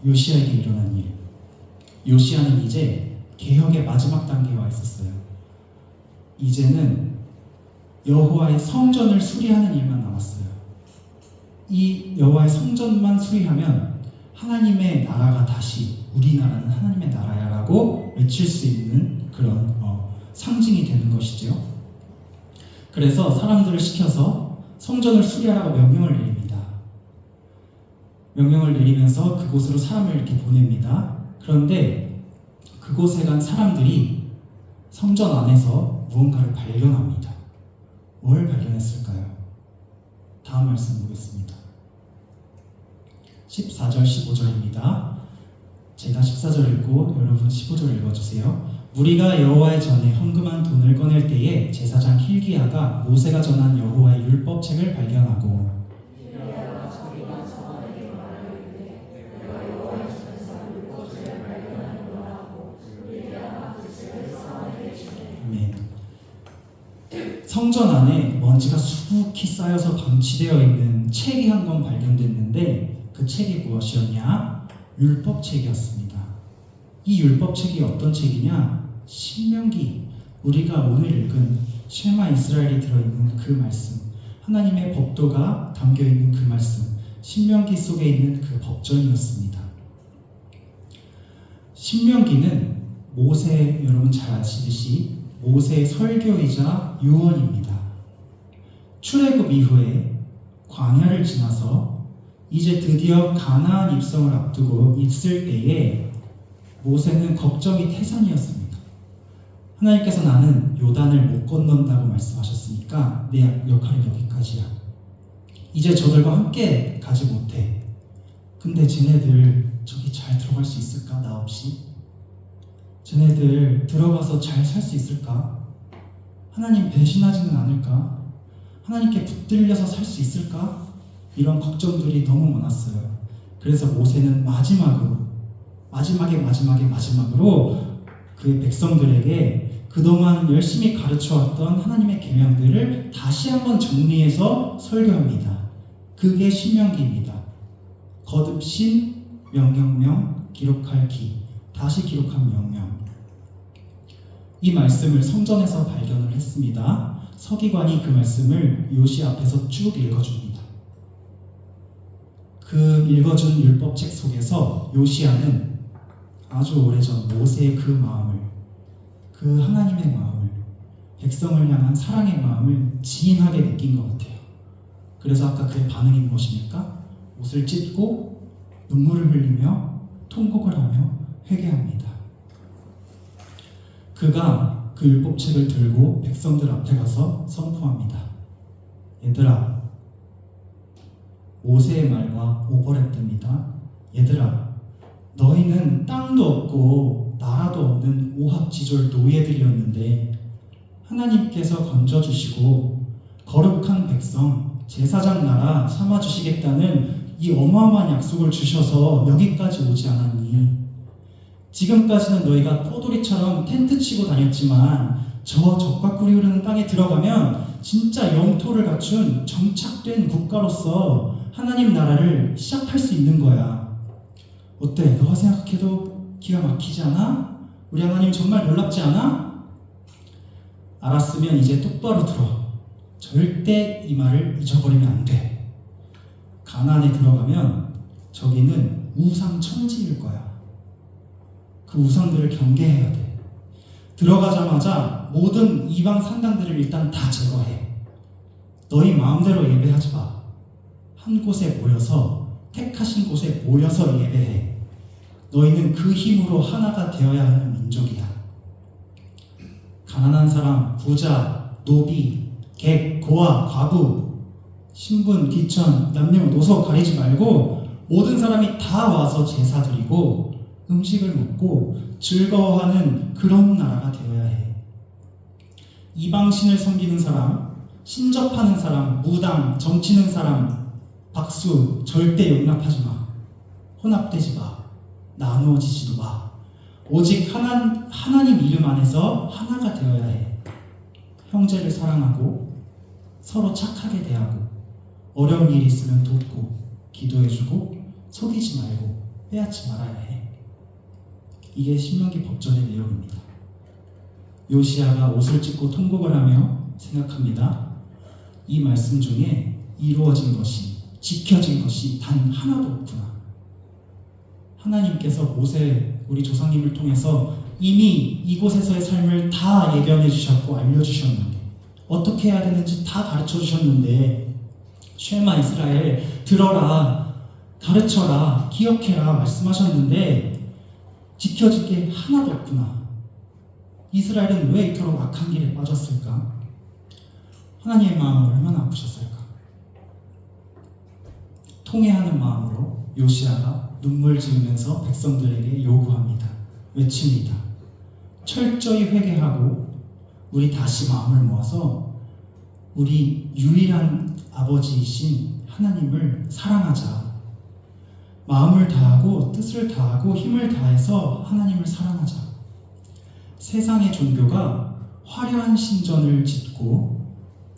요시아에게 일어난 일. 요시아는 이제 개혁의 마지막 단계에 와 있었어요. 이제는 여호와의 성전을 수리하는 일만 남았어요. 이 여호와의 성전만 수리하면 하나님의 나라가 다시 우리나라는 하나님의 나라야라고 외칠 수 있는 그런 상징이 되는 것이죠. 그래서 사람들을 시켜서 성전을 수리하라고 명령을 내립니다. 명령을 내리면서 그곳으로 사람을 이렇게 보냅니다. 그런데 그곳에 간 사람들이 성전 안에서 무언가를 발견합니다. 뭘 발견했을까요? 다음 말씀 보겠습니다. 14절 15절입니다. 제가 14절 읽고 여러분 15절 읽어주세요. 우리가 여호와의 전에 헌금한 돈을 꺼낼 때에 제사장 hil기야가 모세가 전한 여호와의 율법책을 발견하고 성전 안에 먼지가 수북히 쌓여서 방치되어 있는 책이 한 권 발견됐는데 그 책이 무엇이었냐? 율법책이었습니다. 이 율법책이 어떤 책이냐? 신명기, 우리가 오늘 읽은 쉐마 이스라엘이 들어있는 그 말씀, 하나님의 법도가 담겨있는 그 말씀, 신명기 속에 있는 그 법전이었습니다. 신명기는 모세, 여러분 잘 아시듯이 모세의 설교이자 유언입니다. 출애굽 이후에 광야를 지나서 이제 드디어 가나안 입성을 앞두고 있을 때에 모세는 걱정이 태산이었습니다. 하나님께서 나는 요단을 못 건넌다고 말씀하셨으니까 내 역할은 여기까지야. 이제 저들과 함께 가지 못해. 근데 쟤네들 저기 잘 들어갈 수 있을까? 나 없이? 쟤네들 들어가서 잘 살 수 있을까? 하나님 배신하지는 않을까? 하나님께 붙들려서 살 수 있을까? 이런 걱정들이 너무 많았어요. 그래서 모세는 마지막으로 그 백성들에게 그동안 열심히 가르쳐왔던 하나님의 계명들을 다시 한번 정리해서 설교합니다. 그게 신명기입니다. 거듭 신, 명령명, 기록할 기, 다시 기록한 명령. 이 말씀을 성전에서 발견을 했습니다. 서기관이 그 말씀을 요시아 앞에서 쭉 읽어줍니다. 그 읽어준 율법책 속에서 요시아는 아주 오래전 모세의 그 마음을, 그 하나님의 마음을, 백성을 향한 사랑의 마음을 진하게 느낀 것 같아요. 그래서 아까 그의 반응이 무엇입니까? 옷을 찢고 눈물을 흘리며 통곡을 하며 회개합니다. 그가 그 율법책을 들고 백성들 앞에 가서 선포합니다. 얘들아, 모세의 말과 오버랩됩니다. 얘들아, 너희는 땅도 없고 나라도 없는 오합지졸 노예들이었는데 하나님께서 건져주시고 거룩한 백성, 제사장 나라 삼아주시겠다는 이 어마어마한 약속을 주셔서 여기까지 오지 않았니? 지금까지는 너희가 떠돌이처럼 텐트 치고 다녔지만 저 적과 꿀이 흐르는 땅에 들어가면 진짜 영토를 갖춘 정착된 국가로서 하나님 나라를 시작할 수 있는 거야. 어때? 너가 생각해도 기가 막히지 않아? 우리 하나님 정말 놀랍지 않아? 알았으면 이제 똑바로 들어. 절대 이 말을 잊어버리면 안 돼. 가나안에 들어가면 저기는 우상 천지일 거야. 그 우상들을 경계해야 돼. 들어가자마자 모든 이방 산당들을 일단 다 제거해. 너희 마음대로 예배하지 마. 한 곳에 모여서 택하신 곳에 모여서 예배해. 너희는 그 힘으로 하나가 되어야 하는 민족이야. 가난한 사람, 부자, 노비, 객, 고아, 과부, 신분, 귀천, 남녀노소 가리지 말고 모든 사람이 다 와서 제사 드리고 음식을 먹고 즐거워하는 그런 나라가 되어야 해. 이방신을 섬기는 사람, 신접하는 사람, 무당, 점치는 사람, 박수 절대 용납하지 마. 혼합되지 마. 나누어지지도 마. 오직 하나님 이름 안에서 하나가 되어야 해. 형제를 사랑하고 서로 착하게 대하고 어려운 일이 있으면 돕고 기도해주고 속이지 말고 빼앗지 말아야 해. 이게 신명기 법전의 내용입니다. 요시야가 옷을 찢고 통곡을 하며 생각합니다. 이 말씀 중에 이루어진 것이, 지켜진 것이 단 하나도 없구나. 하나님께서 모세, 우리 조상님을 통해서 이미 이곳에서의 삶을 다 예견해 주셨고 알려주셨는데, 어떻게 해야 되는지 다 가르쳐 주셨는데, 쉐마 이스라엘 들어라, 가르쳐라, 기억해라 말씀하셨는데 지켜질 게 하나도 없구나. 이스라엘은 왜 이토록 악한 길에 빠졌을까? 하나님의 마음은 얼마나 아프셨을까? 통회하는 마음으로 요시야가 눈물 지으면서 백성들에게 요구합니다. 외칩니다. 철저히 회개하고 우리 다시 마음을 모아서 우리 유일한 아버지이신 하나님을 사랑하자. 마음을 다하고 뜻을 다하고 힘을 다해서 하나님을 사랑하자. 세상의 종교가 화려한 신전을 짓고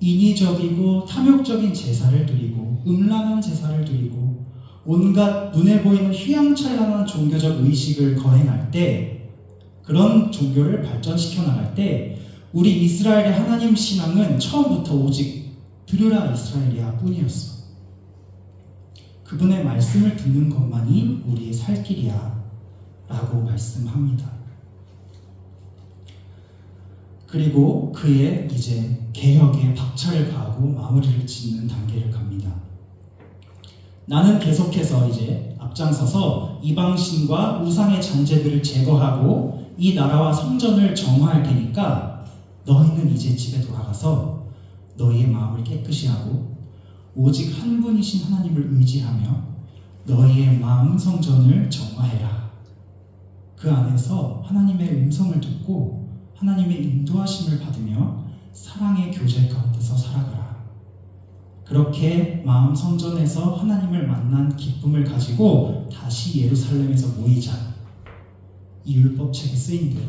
인위적이고 탐욕적인 제사를 드리고 음란한 제사를 드리고 온갖 눈에 보이는 휘황찬란한 종교적 의식을 거행할 때, 그런 종교를 발전시켜 나갈 때 우리 이스라엘의 하나님 신앙은 처음부터 오직 들으라 이스라엘이야 뿐이었어. 그분의 말씀을 듣는 것만이 우리의 살 길이야 라고 말씀합니다. 그리고 그의 이제 개혁에 박차를 가하고 마무리를 짓는 단계를 갑니다. 나는 계속해서 이제 앞장서서 이방신과 우상의 잔재들을 제거하고 이 나라와 성전을 정화할 테니까 너희는 이제 집에 돌아가서 너희의 마음을 깨끗이 하고 오직 한 분이신 하나님을 의지하며 너희의 마음 성전을 정화해라. 그 안에서 하나님의 음성을 듣고 하나님의 인도하심을 받으며 사랑의 교제 가운데서 살아가라. 그렇게 마음 성전에서 하나님을 만난 기쁨을 가지고 다시 예루살렘에서 모이자. 이 율법책에 쓰인 대로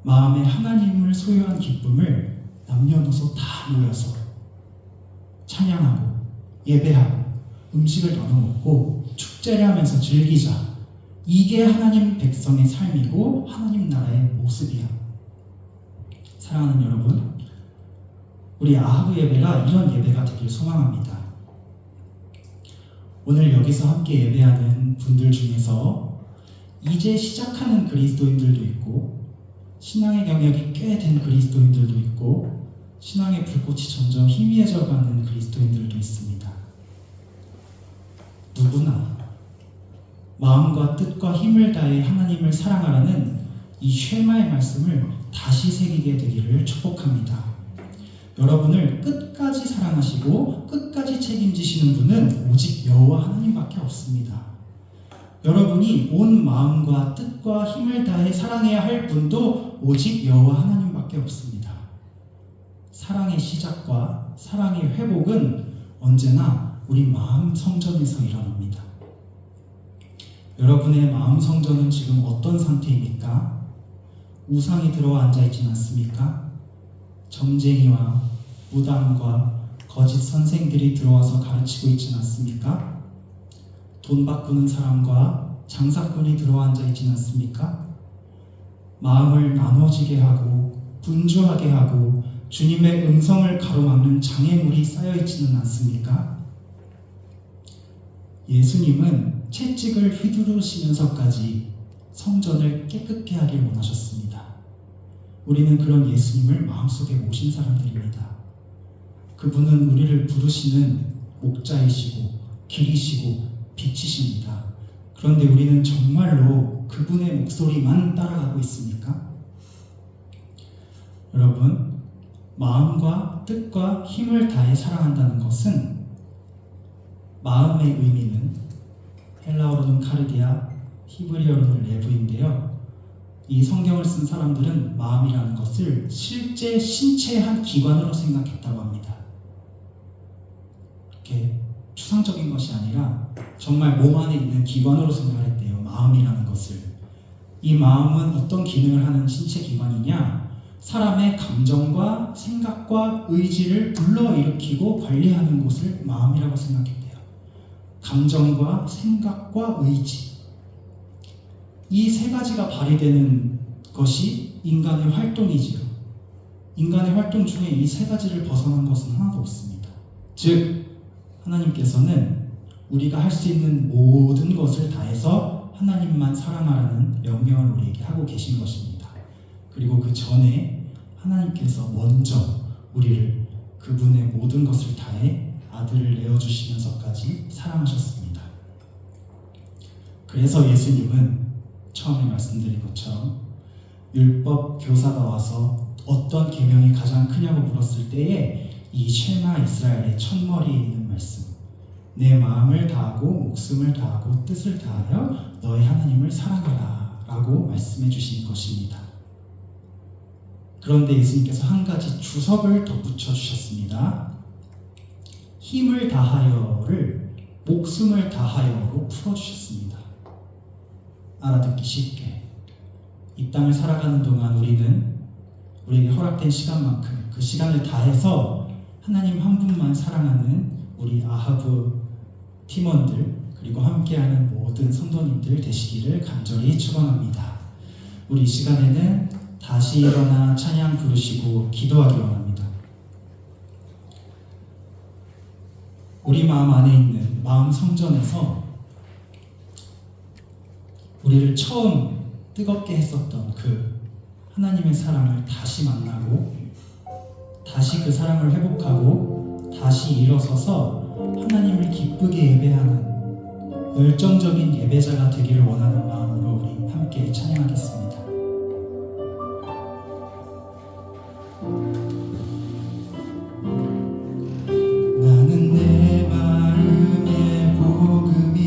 마음에 하나님을 소유한 기쁨을 남녀노소 다 모여서 찬양하고 예배하고 음식을 나눠 먹고 축제를 하면서 즐기자. 이게 하나님 백성의 삶이고 하나님 나라의 모습이야. 사랑하는 여러분, 우리 아하브 예배가 이런 예배가 되길 소망합니다. 오늘 여기서 함께 예배하는 분들 중에서 이제 시작하는 그리스도인들도 있고 신앙의 경력이 꽤 된 그리스도인들도 있고 신앙의 불꽃이 점점 희미해져가는 그리스도인들도 있습니다. 누구나 마음과 뜻과 힘을 다해 하나님을 사랑하라는 이 쉐마의 말씀을 다시 새기게 되기를 축복합니다. 여러분을 끝까지 사랑하시고 끝까지 책임지시는 분은 오직 여호와 하나님밖에 없습니다. 여러분이 온 마음과 뜻과 힘을 다해 사랑해야 할 분도 오직 여호와 하나님밖에 없습니다. 사랑의 시작과 사랑의 회복은 언제나 우리 마음 성전에서 일어납니다. 여러분의 마음 성전은 지금 어떤 상태입니까? 우상이 들어와 앉아있진 않습니까? 점쟁이와 무당과 거짓 선생들이 들어와서 가르치고 있진 않습니까? 돈 바꾸는 사람과 장사꾼이 들어와 앉아있진 않습니까? 마음을 나눠지게 하고 분주하게 하고 주님의 음성을 가로막는 장애물이 쌓여있지는 않습니까? 예수님은 채찍을 휘두르시면서까지 성전을 깨끗게 하길 원하셨습니다. 우리는 그런 예수님을 마음속에 모신 사람들입니다. 그분은 우리를 부르시는 목자이시고 길이시고 빛이십니다. 그런데 우리는 정말로 그분의 목소리만 따라가고 있습니까? 여러분, 마음과 뜻과 힘을 다해 사랑한다는 것은, 마음의 의미는 헬라어로는 카르디아, 히브리어로는 레브인데요. 이 성경을 쓴 사람들은 마음이라는 것을 실제 신체의 한 기관으로 생각했다고 합니다. 이렇게 추상적인 것이 아니라 정말 몸 안에 있는 기관으로 생각을 했대요. 마음이라는 것을. 이 마음은 어떤 기능을 하는 신체 기관이냐? 사람의 감정과 생각과 의지를 불러일으키고 관리하는 곳을 마음이라고 생각했대요. 감정과 생각과 의지, 이 세 가지가 발휘되는 것이 인간의 활동이지요. 인간의 활동 중에 이 세 가지를 벗어난 것은 하나도 없습니다. 즉, 하나님께서는 우리가 할 수 있는 모든 것을 다해서 하나님만 사랑하라는 명령을 우리에게 하고 계신 것입니다. 그리고 그 전에 하나님께서 먼저 우리를 그분의 모든 것을 다해 아들을 내어주시면서까지 사랑하셨습니다. 그래서 예수님은 처음에 말씀드린 것처럼 율법 교사가 와서 어떤 계명이 가장 크냐고 물었을 때에 이 쉐마 이스라엘의 첫머리에 있는 말씀, 내 마음을 다하고 목숨을 다하고 뜻을 다하여 너의 하나님을 사랑하라 라고 말씀해 주신 것입니다. 그런데 예수님께서 한 가지 주석을 덧붙여 주셨습니다. 힘을 다하여를 목숨을 다하여로 풀어주셨습니다. 알아듣기 쉽게, 이 땅을 살아가는 동안 우리는 우리에게 허락된 시간만큼 그 시간을 다해서 하나님 한 분만 사랑하는 우리 아하브 팀원들, 그리고 함께하는 모든 성도님들 되시기를 간절히 축원합니다. 우리 이 시간에는 다시 일어나 찬양 부르시고 기도하기 원합니다. 우리 마음 안에 있는 마음 성전에서 우리를 처음 뜨겁게 했었던 그 하나님의 사랑을 다시 만나고, 다시 그 사랑을 회복하고, 다시 일어서서 하나님을 기쁘게 예배하는 열정적인 예배자가 되기를 원하는 마음으로 우리 함께 찬양하겠습니다. 나는 내 마음의 복음이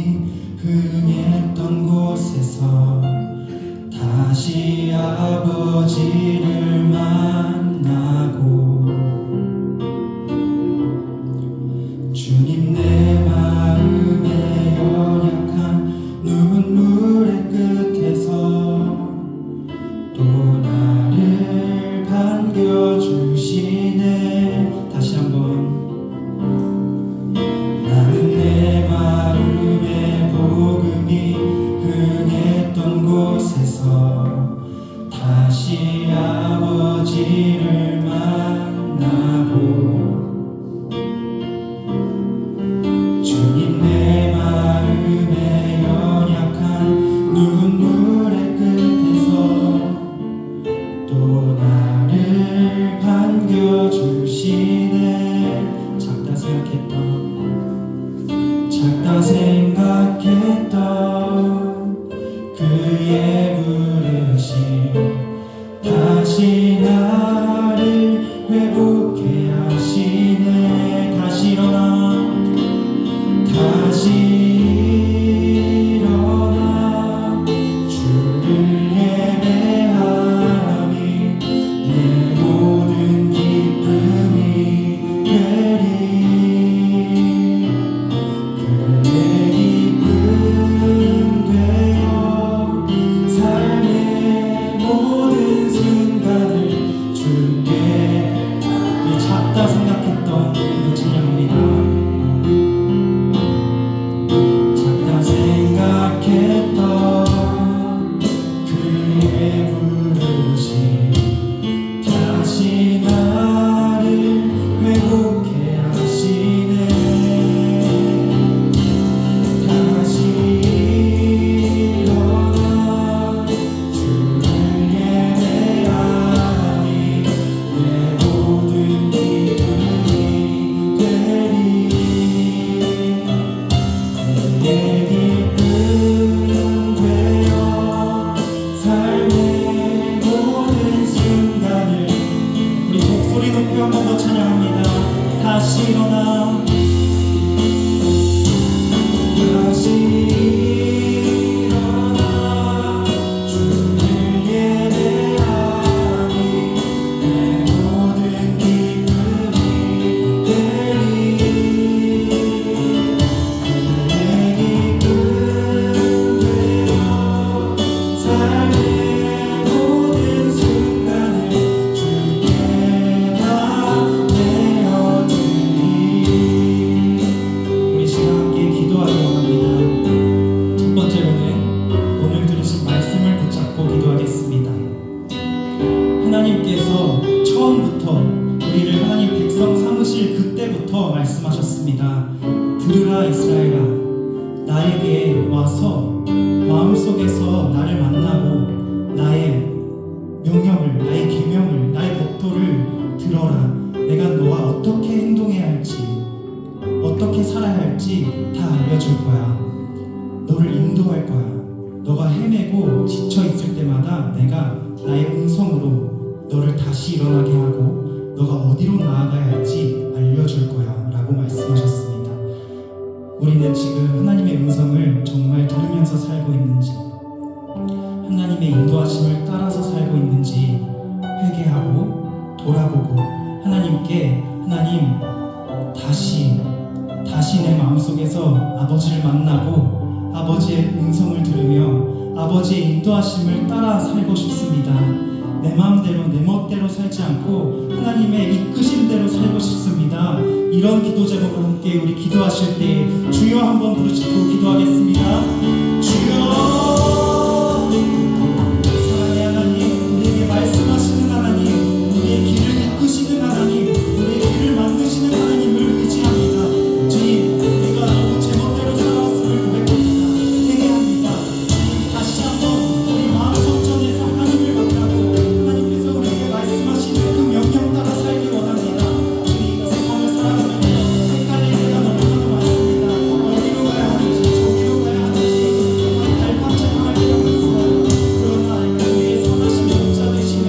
흥했던 곳에서 다시 아버지를 만나고, 주님 내 마음의 연약한 눈물의 끝에서 또 나를 반겨주시네. 다시 한번. 나는 내 마음의 복음이 흥했던 곳에서 다시 아버지를 만나고, 주님 내 마음의 연약한 눈물의 끝에서 또 나를 반겨주시네. 작다 생각했던 그의 부르심, 다시 나를 회복해 하시네. 다시 일어나 주를 예배함이 내 모든 기쁨이 되리. 그의 기쁨 되어 들으라 이스라엘아, 나에게 와서 마음속에서 나를 만나고 나의 명령을, 나의 계명을, 나의 법도를 들어라. 내가 너와 어떻게 행동해야 할지, 어떻게 살아야 할지 다 알려줄 거야. 너를 인도할 거야. 너가 헤매고 지쳐 있을 때마다 내가 나의 음성으로 너를 다시 일어나게 하고 너가 어디로 나아가야 할지 알려줄 거야 라고 말씀하셨습니다. 우리는 지금 하나님의 음성을 정말 들으면서 살고 있는지, 하나님의 인도하심을 따라서 살고 있는지 회개하고 돌아보고 하나님께, 하나님 다시 내 마음속에서 아버지를 만나고 아버지의 음성을 들으며 아버지의 인도하심을 따라 살고 싶습니다. 내 마음대로 내 멋대로 살지 않고 하나님의 이끄심대로 살고 싶습니다. 이런 기도 제목으로 함께 우리 기도하실 때 주여 한번 부르짖고 기도하겠습니다. 주여, 사랑의 하나님, 우리에게 말씀하시는 하나님, 우리의 길을 이끄시는 하나님, 우리의 길을 만드시는 하나님을 의지합니다. 주님, 우리가 너무 제멋대로 살아왔음을 고백합니다. 회개합니다. 주님, 다시 한번 우리 마음 성전에서 하나님을 만나고 하나님께서 우리에게 말씀하시는 그 명령 따라 살기 원합니다. 주님, 세상을 살아가면서 헷갈릴 때가 너무나도 많습니다. 어디로 가야 하는지, 저기로 가야 하는지 정말 갈팡질팡할 때가 많습니다. 그러나 우리의 선하신 목자 되시며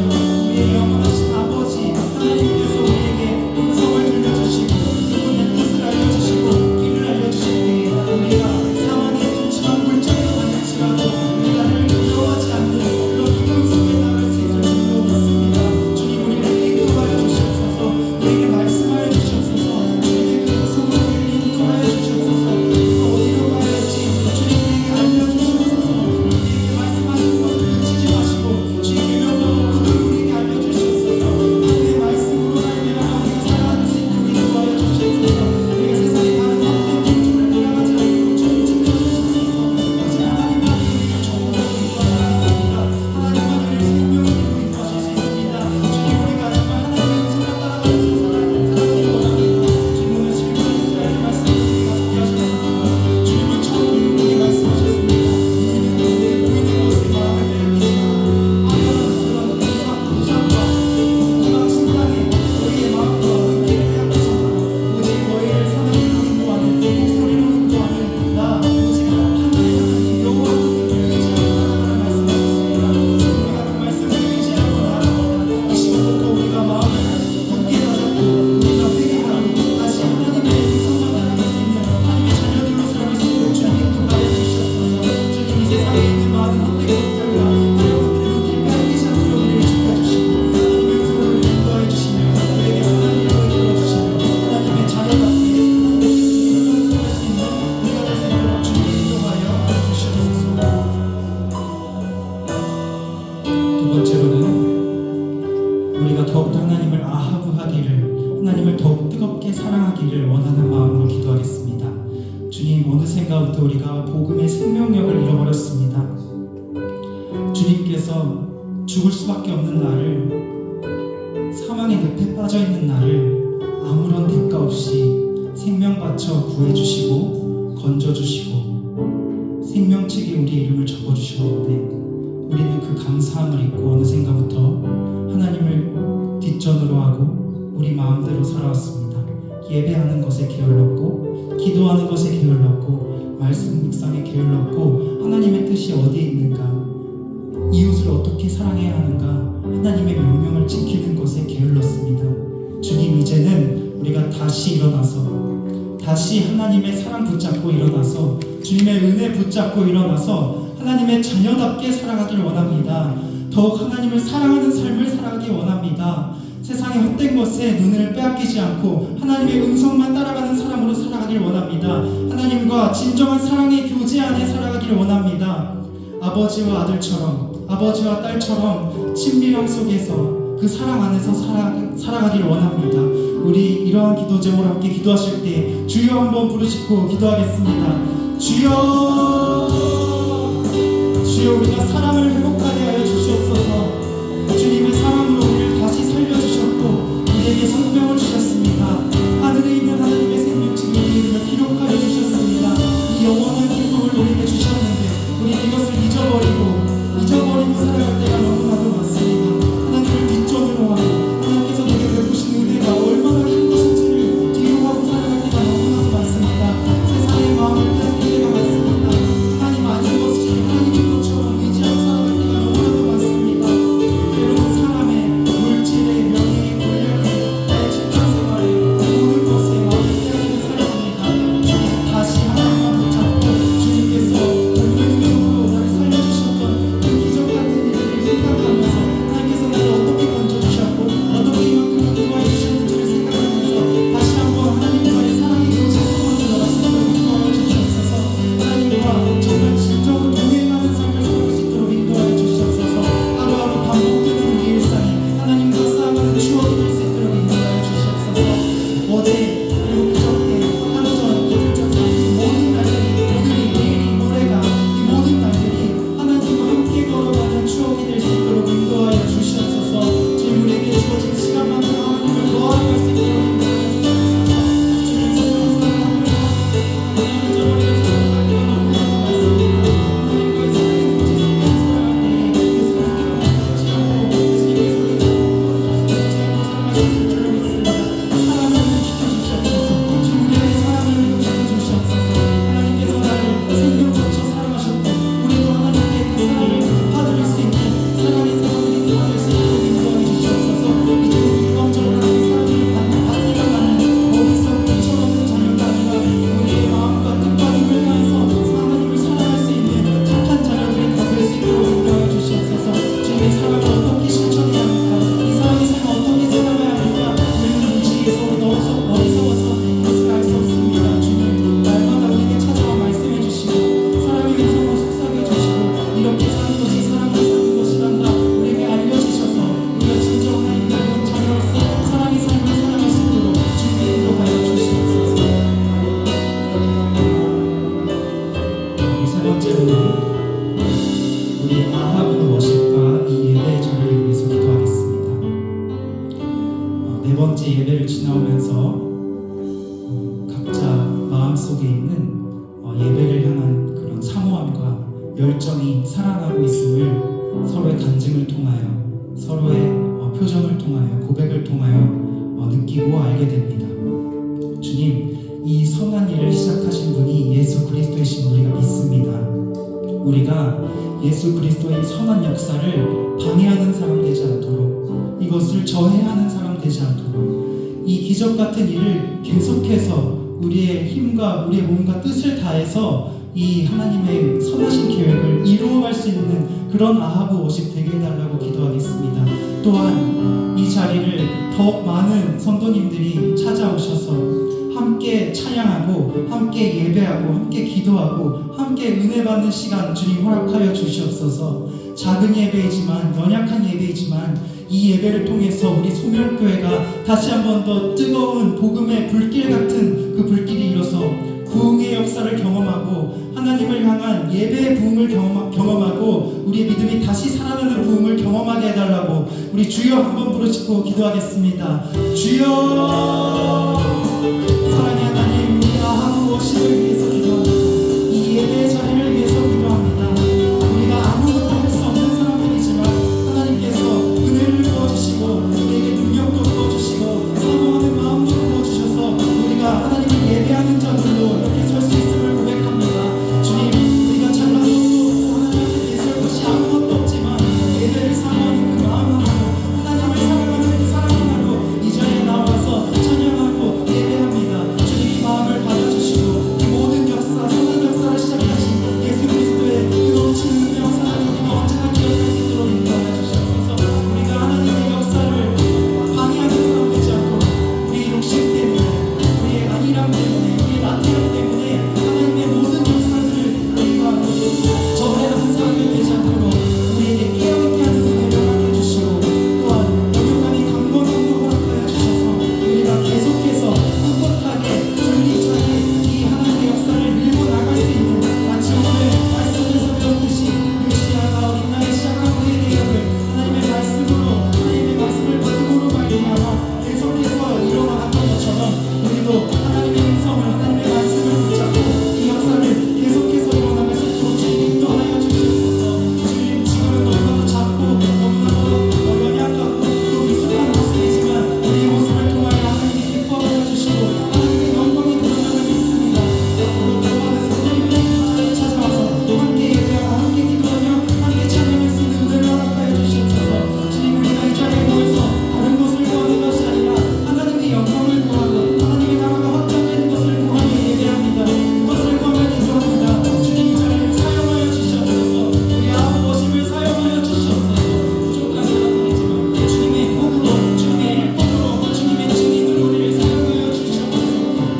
우리의 영원하신 아버지 하나님께서 우리에게 음성을 들려주시고 그분의 뜻을 알려주시고 길을 알려주실 때 우리가 사망의 음침한 물정으로 다닐지라도 우리가 두려워하지 않는 그런 기쁨 속에 나갈 수 있을 줄로 믿습니다. 주님, 우리를 인도하여 주시옵소서. 우리에게 말씀하여 주시옵소서. 주님의 그 음성으로 우리를 인도하여 주시옵소서. 또 어디로 가야 할지 주님 우리에게 알려주시옵소서. 우리에게 말씀하시는 것을 놓치지 마시고 주의 계명과 법도를 우리에게 알려주시옵소서. 하나님의 말씀으로 말미암아 우리가 살아갈 수 있도록 인도하여 주시옵소서. 우리가 세상의 다른 헛된 길들을 따라가지 않도록 주님 지켜주시옵소서. 오직 하나님만이 우리를 정복하고 인도하실 수 있습니다. 하나님만이 우리를 생명으로 인도하실 수 있습니다. 주님, 우리가 정말 하나님의 음성을 따라가면서 살아가기 원합니다. 주님, 오늘 실컷 이스라엘의 말씀을 우리가 듣게 하셨습니다. 주님은 처음 우리에게 말씀하셨습니다. 너희는 보이는 것에 마음을 빼앗기지 마라. 그런 부상과 이방 신당에 너희의 마음과 의기를 빼앗기지 마라. 오직 너희를 사는 길로 인도하는, 목소리로 인도하는 나 오직 하나의 하나님 여호와 하나님을 의지하고 나아가라 말씀하셨습니다. 우리가 그 말씀을 의지하고 나아갑니다. 이 시간부터 우리가 마음을 굳게 다잡고 우리가 회개하고 다시 하나님의 음성만 따라갈 수 있는 하나님의 자녀들로 살아갈 수 있도록 주님 인도하여 주시옵소서. 주님, 이 세상에 있는 많은 헛된 것들과 다른 것들의 길 빼앗기지 않도록 우리를 지켜주시고 하나님의 음성을 인도하여 주시며 우리에게 선한 일로 이끌어 주시며 하나님의 자녀답게 하나님의 뜻을 이루어갈 수 있는 우리가 될 수 있도록 주님 인도하여 주시옵소서. 두 번째로는 우리가 더욱더 하나님을 아하부하기를, 하나님을 더욱 뜨겁게 사랑하기를 원하는 마음으로 기도하겠습니다. 주님, 어느샌가부터 우리가 복음의 생명력을 잃어버렸습니다. 주님께서 죽을 수밖에 없는 나를, 사망의 늪에 빠져있는 나를 아무런 대가 없이 생명 바쳐 구해주시고 건져주시고 생명책에 우리의 이름을 적어주셨는데 우리는 그 감사함을 잊고 어느샌가부터 하나님을 뒷전으로 하고 우리 마음대로 살아왔습니다. 예배하는 것에 게을렀고 기도하는 것에 게을렀고 말씀 묵상에 게을렀고 하나님의 뜻이 어디에 있는가, 이웃을 어떻게 사랑해야 하는가, 하나님의 명령을 지키는 것에 게을렀습니다. 주님, 이제는 우리가 다시 일어나서 다시 하나님의 사랑 붙잡고 일어나서 주님의 은혜 붙잡고 일어나서 하나님의 자녀답게 살아가길 원합니다. 더욱 하나님을 사랑하는 삶을 살아가기 원합니다. 세상의 헛된 것에 눈을 빼앗기지 않고 하나님의 음성만 따라가는 사람으로 살아가길 원합니다. 하나님과 진정한 사랑의 교제 안에 살아가길 원합니다. 아버지와 아들처럼, 아버지와 딸처럼 친밀함 속에서 그 사랑 안에서 살아가길 원합니다. 우리 이러한 기도 제목으로 함께 기도하실 때 주여 한번 부르짖고 기도하겠습니다. 주여, 주여, 우리가 사랑을 회복하게 하여 주시옵소서. 주님의 사랑으로 우리를 다시 살려주셨고 우리에게 생명을 주셨습니다. 하늘에 있는 하나님의 생명책에 우리 이름을 기록하여 주셨습니다. 있는 예배를 향한 그런 사모함과 열정이 살아나고 있음을 서로의 간증을 통하여, 서로의 표정을 통하여, 고백을 통하여 느끼고 알게 됩니다. 주님, 이 선한 일을 시작하신 분이 예수 그리스도이신 우리가 믿습니다. 우리가 예수 그리스도의 선한 역사를 방해하는 사람 되지 않도록, 이것을 저해하는 사람 되지 않도록, 이 기적 같은 일을 계속해서 우리의 힘과 우리의 몸과 뜻을 다해서 이 하나님의 선하신 계획을 이루어갈 수 있는 그런 아하브 50 되게 해달라고 기도하겠습니다. 또한 이 자리를 더욱 많은 성도님들이 찾아오셔서 함께 찬양하고, 함께 예배하고, 함께 기도하고, 함께 은혜 받는 시간 주님 허락하여 주시옵소서. 작은 예배이지만, 연약한 예배이지만 이 예배를 통해서 우리 소명교회가 다시 한 번 더 뜨거운 복음의 불길 같은 그 불길이 일어서 부흥의 역사를 경험하고, 하나님을 향한 예배의 부흥을 경험하고, 우리의 믿음이 다시 살아나는 부흥을 경험하게 해달라고 우리 주여 한번 부르시고 기도하겠습니다. 주여, 사랑의 하나님, 우리 아하브 50을 위해서 기도합니다. 이 예배의 자리를 위해서 기도합니다. 우리가 아무것도 할 수 없는 사람들이지만 하나님께서 은혜를 부어주시고, 우리에게 능력도 부어주시고, 사모하는 마음도 부어주셔서 우리가 하나님을 예배하는 자들로 이렇게 설 수 있음을 고백합니다. 주님, 우리가 잘난 것도 하나님 앞에 내세울 것이 아무것도 없지만 예배를 사모하는 그 마음 하나로, 하나님을 사랑하는 그 사랑 하나로 이 자리에 나와서 찬양하고 예배합니다. 주님, 이 마음을 받아주시고 이 모든 역사, 선한 역사를 시작하신 예수 그리스도의 그 넘치는 은혜 역사를 우리가 언제나 기억할 수 있도록 인도하여 주시옵소서. 우리가 하나님의 역사를 방해하는 사람 되지 않고, 우리의 욕심 때문에, 우리의 안일함 때문에, 우리의 나태함 때문에 하나님의 모든 역사들을 우리가 저해하는 사람이 되지 않도록 우리에게 깨어있게 하는 은혜를 허락해 주시고, 또한 영육간의 강건함도 허락하여 주셔서 우리가 계속해서 꿋꿋하게 줄기차게 이 하나님의 역사를 밀고 나갈 수 있는, 마치 오늘 말씀에서 배웠듯이 메시아가 어린 나이에 시작한 그의 대역을 하나님의 말씀을 받음으로 말미암아 계속해서 이뤄나갔던 것처럼 우리도 하나님의 음성을, 하나님의 말씀을 붙잡고 이 역사를 계속해서 이뤄나갈 수 있도록 주님 인도하여 주시옵소서. 주님, 지금은 너무나도 작고 너무나도 연약하고 또 미숙한 모습이지만 우리의 모습을 통하여 하나님이 기뻐하여 주시고 하나님의 영광이 드러남을 믿습니다. 앞으로 더 많은 성도님들이 찾아와서 함께 예배하고 함께 기도하며 함께 찬양할 수 있는 은혜를 허락하여 주시옵소서. 주님, 우리가 이 자리에 모여서 다른 것을 구하는 것이 아니라 하나님의 영광을 구하고 하나님의 나라가 확장되는 것을 구하며 예배합니다. 그것을 구하며 기도합니다. 주님, 이 자리를 사용하여 주시옵소서. 우리 아버지 모심을 사용하여 주시옵소서. 부족한 사람들이지만 주님의 복으로, 주님의 일복으로, 주님의 증인으로 우리를 사용하여 주시옵소서.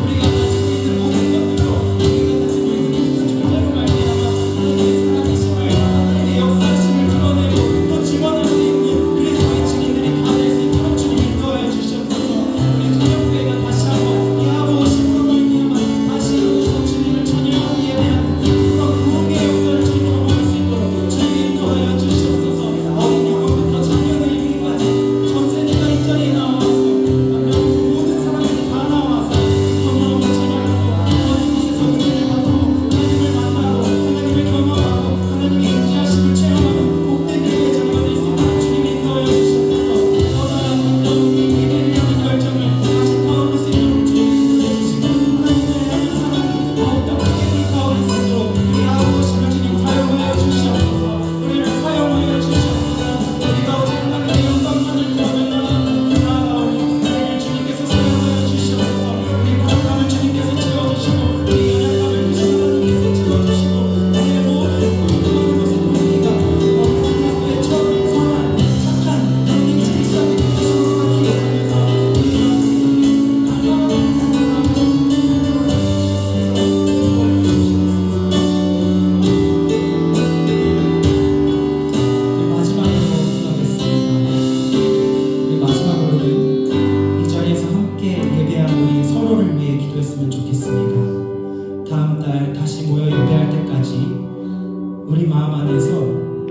우리가 가지고 있는 모든 것들로, 우리가 가지고 있는 모든 존재로 말미암아 하나님의 살아계심을, 하나님의 역사심을 드러내고 또 증언할 수 있는 그리스도의 증인들이 다 될 수 있도록 주님 인도하여 주시옵소서. 우리 소명교회가 다시 한번 이 아버지 오심으로 말미암아 다시 일어나서 주님을 찬양하고 예배하는 그런 부흥의 역사를 주님 경험할 수 있도록 주님 인도하여 주시옵소서. 어린 영혼부터 자녀의 이르기까지 전 세대가 이 자리에 나와서 남녀노소 모든 사람들이 다 나와서 기쁨으로 찬양하고 어린 곳에서 은혜를 받고 하나님을 만나고 하나님을 경험하고 하나님의 인지하심을 체험하는 복된 예배의 자리가 될 수 있도록 주님 인도하여 주시옵소서. 떠나간 어떤 예배를 향한 열정을 다시 타오를 수 있도록 주님 인도해 주시고 하나님을 향한 사랑이 더욱더 크게 불타오를 수 있도록 우리 아버지를 주님 사용하여 주시옵소서. 우리를 사용하여 주시옵소서. 우리가 오직 하나님의 영광만을 구하며 나아가오니 우리를 주님께서 사용하여 주시옵소서. 우리 부족함을 주님께서 채워주시고 우리 연약함을 하나님께서 채워주시고 우리의 모든 부족한 것을 우리가 그리스도의 첫 선한 착한 그런 인생의 시작이 되는 것을 기억하면서 우리가 강력한 사랑으로 마지막으로 기도하겠습니다. 우리 마지막으로는 이 자리에서 함께 예배한 우리 서로를 위해 기도했으면 좋겠습니다. 다음 달 다시 모여 예배할 때까지 우리 마음 안에서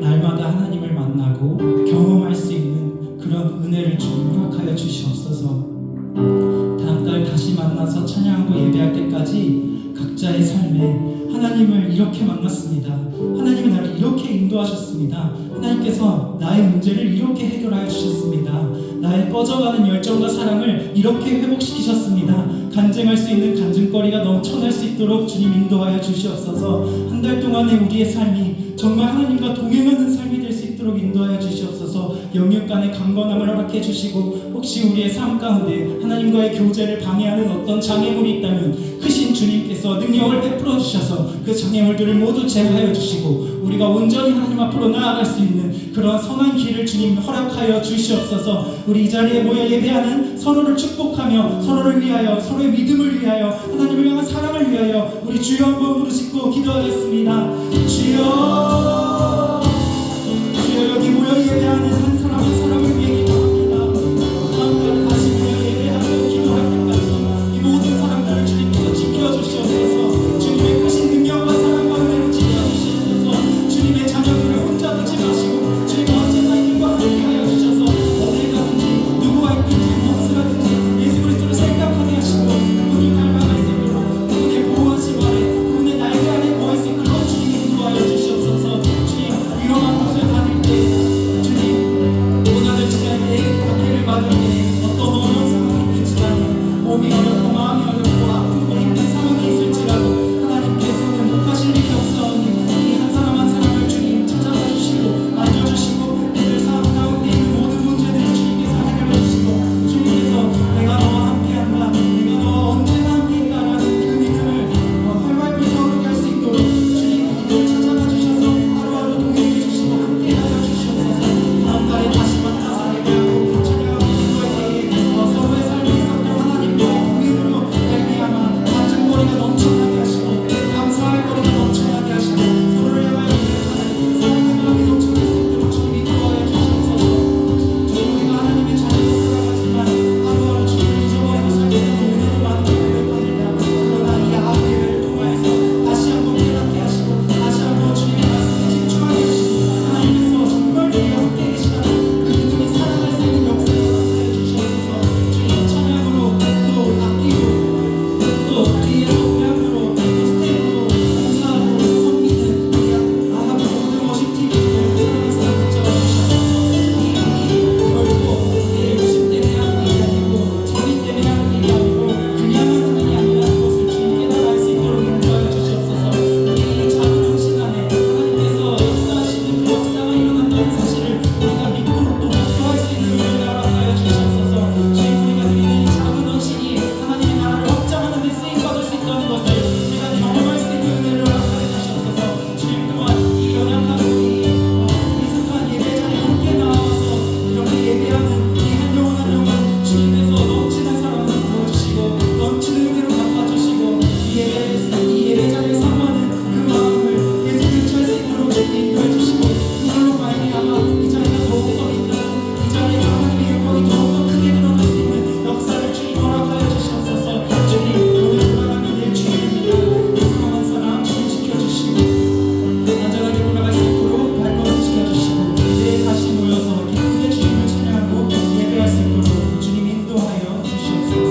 날마다 하나님을 만나고 경험할 수 있는 그런 은혜를 주님 허락하여 주시옵소서. 다음 달 다시 만나서 찬양하고 예배할 때까지 각자의 삶에 하나님을 이렇게 만났습니다. 하나님이 나를 이렇게 인도하셨습니다. 하나님께서 나의 문제를 이렇게 해결하여 주셨습니다. 나의 꺼져가는 열정과 사랑을 이렇게 회복시키셨습니다. 간증할 수 있는 간증거리가 넘쳐날 수 있도록 주님 인도하여 주시옵소서. 한 달 동안의 우리의 삶이 정말 하나님과 동행하는 삶이 될 수 있도록 인도하여 주시옵소서. 영육 간의 강건함을 허락해 주시고, 혹시 우리의 삶 가운데 하나님과의 교제를 방해하는 어떤 장애물이 있다면 크신 주님께서 능력을 베풀어 주셔서 그 장애물들을 모두 제하여 주시고, 우리가 온전히 하나님 앞으로 나아갈 수 있는 그런 선한 길을 주님 허락하여 주시옵소서. 우리 이 자리에 모여 예배하는 서로를 축복하며 서로를 위하여, 서로의 믿음을 위하여, 하나님을 향한 사랑을 위하여 우리 주여 한번 부르짖고 기도하겠습니다. 주여, 주여, 여기 모여 예배하는 한 사람 한 사람을 위해 기도합니다. 다음까지 다시 모여 예배하고 기도할 때까지 이 모든 사람들을 주님께서 지켜주시옵소서. 주님의 크신 능력과 사랑과 은혜로 지켜주시옵소서. 주님의 자녀들을 혼자 두지 마시고 주님 언제나 이들과 함께하여 주셔서 어딜 가든지 누구와 있든지 무엇을 하든지 예수 그리스도를 생각하게 하시고 그분을 닮아갈 수 있도록 그분의 보호하심 아래, 그분의 날개 아래 거할 수 있도록 주님 인도하여 주시옵소서. 주님, 위험한 곳을 다닐 때, 주님 고난을 지날 때, 박해를 받을 때, 어떤 어려운 상황이 있든지 간에 몸이 어렵고 마음이 어렵고 아프고 힘든 상황이 있을지라도 하나님께서는 못하실 일이 없사오니 이 한 사람 한 사람을 주님 찾아가 주시고 만져주시고 그들 삶 가운데 있는 모든 문제들을 주님께서 해결해 주시고, 주님께서 내가 너와 함께한다, 내가 너와 언제나 함께 있다라는 그 믿음을 활활 불타오르게 할 수 있도록 주님 그들을 찾아가 주셔서 하루하루 동행해 주시고 함께하여 주시옵소서. 다음 달에 다시 만나서 예배하고 찬양하고 기도할 때에 서로의 삶에 있었던 하나님과의 동행으로 말미암아 간증거리가 넘쳐나게 하시고 감사할 거리가 넘쳐나게 하시고 서로를 향하여 고백하는 사랑의 마음이 넘쳐날 수 있도록 주님이 도와여 주시옵소서. 주님, 우리가 하나님의 자녀로 살아가지만 하루하루 주님을 잊어버리고 살게 되는 오늘도 많은 고백합니다. 그러나 이 아합 예배를 통하여서 다시 한번 깨닫게 하시고 다시 한번 주님의 말씀에 집중하게 하시고 하나님께서 정말 우리와 함께 계시다는 그 믿음이 살아갈 수 있는 역사를 허락하여 주시옵소서. 주님, 찬양으로 또 아끼고 또 뒤에서 우량으로 또 스텝으로 봉사하고 섬기는 우리 아합 모든 워십팀들을 사랑해서 붙잡아 주시옵소서. 이 일이 결코 우리의 욕심 때문에 하는 일이 아니고 재미 때문에 하는 일이 아니고 그냥 하는 일이 아니라는 것을 주님 깨달아 수 있도록 인도하여 주시옵소서. 우리 작은 헌신 안에 하나님께서 역사하시는 그 역사가 일어난다는 사실을 우리가 믿고 또 목도할 수 있는 은혜를 허락하여 주시옵소서. 주님, 우리가 드리는 이 작은 헌신이 하나님의 나라를 확장하는 데 쓰임받을 수 있다는 것을 우리가 경험할 수 있는 은혜를 허락하여 주시옵소서. 주님 또한 이 연약한 우리 미숙한 예배 자리에 함께 나와서 이렇게 예배하는 이 한 영혼 한 영혼 주님께서 넘치는 사랑으로 부어주시고 넘치는 은혜로 갚아주시고 이 예배 자리에 사모하는 그 마음을 계속 유지할 수 있도록 주님 인도해 주시고, 그걸로 말미암아 이 자리가 더욱더 빛나고 이 자리에 하나님의 영광이 더욱더 크게 드러날 수 있는 역사를 주님 허락하여 주시옵소서. 주님, 오늘 돌아가는 내 주님입니다. 이 사람 한 사람 주님 지켜주시고 안전하게 돌아갈 수 있도록 발걸음 지켜주시고 내일 다시 모여서 기쁘게 주님을 찬양하고 예배할 수 있도록 주님 인도하여 주시옵소서.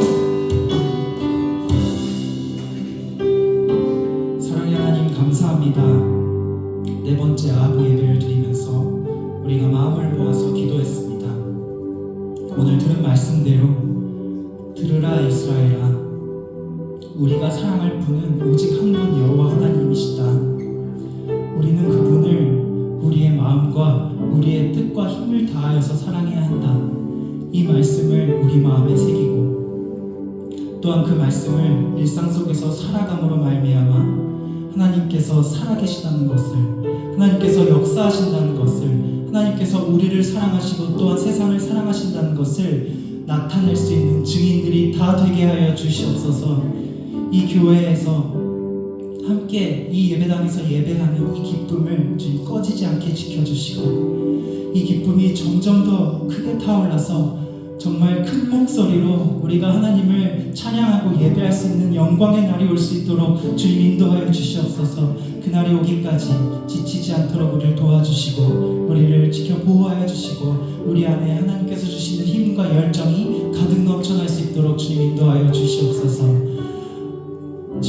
사랑의 하나님, 감사합니다. 네 번째 아부 예배를 드리면서 우리가 마음을 모아서 기도했습니다. 오늘 들은 말씀대로 들으라 이스라엘아, 우리가 사랑할 분은 오직 한 분 여호와 하나님이시다. 우리는 그분을 우리의 마음과 우리의 뜻과 힘을 다하여서 사랑해야 한다. 이 말씀을 우리 마음에 새기고 또한 그 말씀을 일상 속에서 살아감으로 말미암아 하나님께서 살아계시다는 것을, 하나님께서 역사하신다는 것을, 하나님께서 우리를 사랑하시고 또한 세상을 사랑하신다는 것을 나타낼 수 있는 증인들이 다 되게 하여 주시옵소서. 이 교회에서 함께 이 예배당에서 예배하는 이 기쁨을 주님 꺼지지 않게 지켜주시고 이 기쁨이 점점 더 크게 타올라서 정말 큰 목소리로 우리가 하나님을 찬양하고 예배할 수 있는 영광의 날이 올 수 있도록 주님 인도하여 주시옵소서. 그날이 오기까지 지치지 않도록 우리를 도와주시고 우리를 지켜 보호하여 주시고 우리 안에 하나님께서 주시는 힘과 열정이 가득 넘쳐날 수 있도록 주님 인도하여 주시옵소서.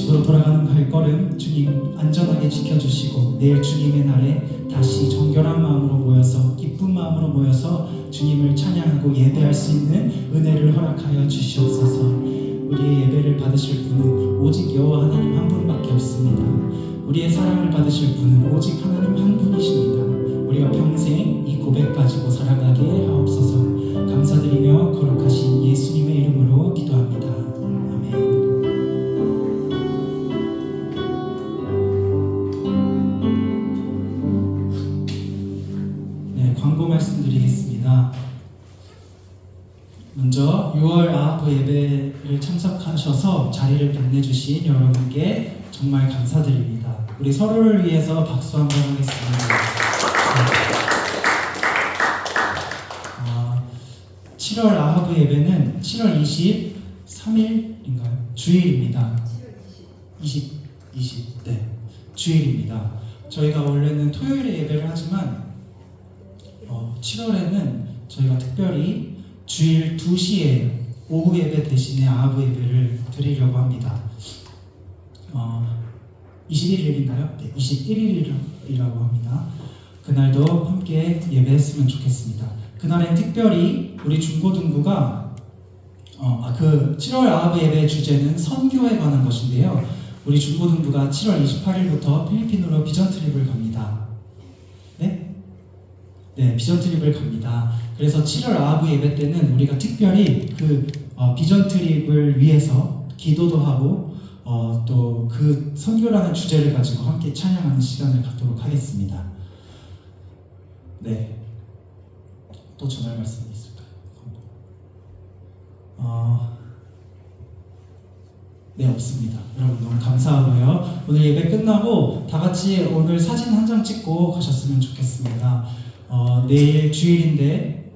집으로 돌아가는 발걸음 주님 안전하게 지켜주시고 내일 주님의 날에 다시 정결한 마음으로 모여서 기쁜 마음으로 모여서 주님을 찬양하고 예배할 수 있는 은혜를 허락하여 주시옵소서. 우리의 예배를 받으실 분은 오직 여호와 하나님 한 분밖에 없습니다. 우리의 사랑을 받으실 분은 오직 하나님 한 분이십니다. 우리가 평생 이 고백 가지고 살아가게 하옵소서. 감사드리며 거룩하신 예수님의 이름으로 기도합니다. 아멘. 네, 광고 말씀드리겠습니다. 먼저 6월 아하부 예배를 참석하셔서 자리를 빛내주신 여러분께 정말 감사드립니다. 우리 서로를 위해서 박수 한번 하겠습니다. 7월 아하부 예배는 7월 23일인가요? 주일입니다. 20, 네, 주일입니다. 저희가 원래는 토요일에 예배를 하지만 7월에는 저희가 특별히 주일 2시에 오후 예배 대신에 아하부 예배를 드리려고 합니다. 21일인가요? 네, 21일이라고 합니다. 그날도 함께 예배했으면 좋겠습니다. 그날엔 특별히 우리 중고등부가 그 7월 아하부 예배의 주제는 선교에 관한 것인데요. 우리 중고등부가 7월 28일부터 필리핀으로 비전 트립을 갑니다. 네? 네, 비전 트립을 갑니다. 그래서 7월 아하부 예배 때는 우리가 특별히 그 비전 트립을 위해서 기도도 하고 또 그 선교라는 주제를 가지고 함께 찬양하는 시간을 갖도록 하겠습니다. 네. 또 전할 말씀이 있을까요? 네, 없습니다. 여러분 너무 감사하고요. 오늘 예배 끝나고 다 같이 오늘 사진 한 장 찍고 가셨으면 좋겠습니다. 내일 주일인데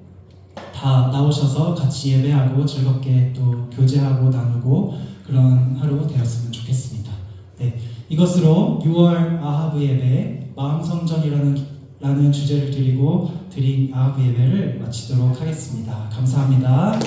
다 나오셔서 같이 예배하고 즐겁게 또 교제하고 나누고 그런 하루 되었으면 좋겠습니다. 네, 이것으로 6월 아하부 예배 마음성전이라는 주제를 드린 아하부 예배를 마치도록 하겠습니다. 감사합니다.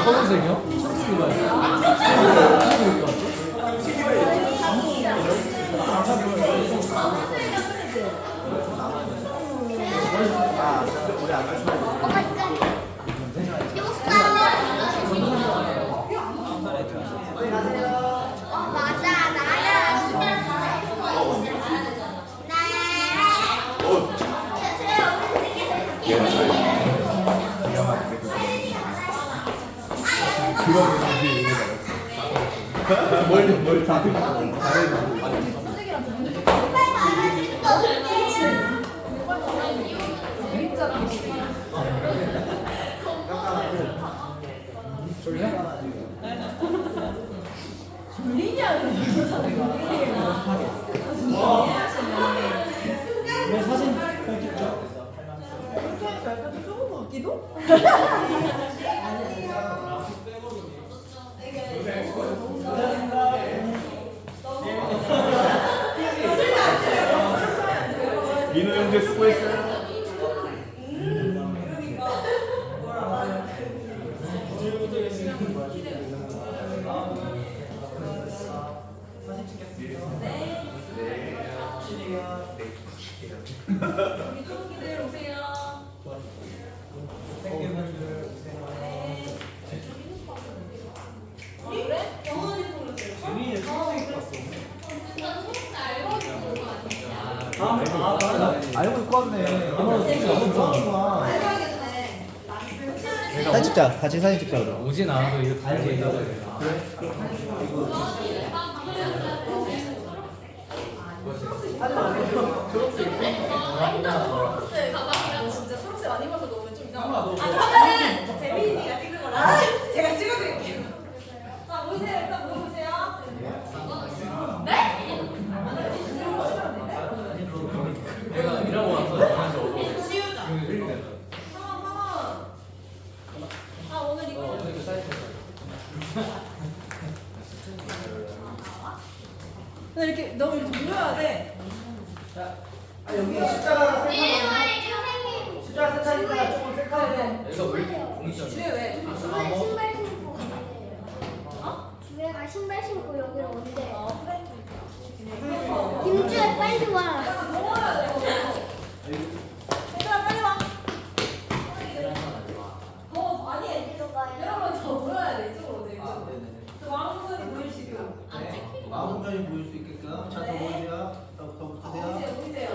검은색이요? 초록색이 뭐야? 그거는 다시 이거 뭘 다 듣고 잘해주고. 왜 사진 잘 찍죠? 민호 형제 수고했어요. 알고 있고 왔네. 사진 찍자. 같이 사진 찍자. 우리. 오진 않아도 이거 다 알고 있다고. 가방이랑 진짜 초록색 안 입어서 너무 좀 이상하다. 그러면은 재민이가 찍는 거라 제가 찍어드릴게요. 자, 모이세요. 일단 모여보세요. 내가 일하고 와서 다시 얻어. 지우자. 아, 오늘 이거. 근데 이렇게 너무 이렇게 모여야 돼. 여기 십자가 색깔 조금 색깔. 여기가 왜 공이잖아. 주에 왜? 신발 신고 주애가 신발 신고 여기로 온대. 김주애 빨리 와. 얘들아 빨리 와. 더 많이 해. 여러분 더 모여야 돼. 이쪽으로 오세요. 이쪽으로. 저 마음속에 보이시고. 마음까지 보일 수 있게끔. 자, 더 보이세요? 더 붙으세요. 보이세요. 붙으세요.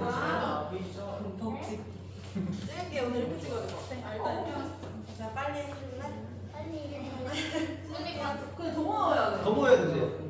아, 찍을게. 오늘 이렇게 찍어야 돼. 일단. 자, 빨리 해줄래? 빨리 이게 근데 더 모여야 돼. 더 모여야 되세요.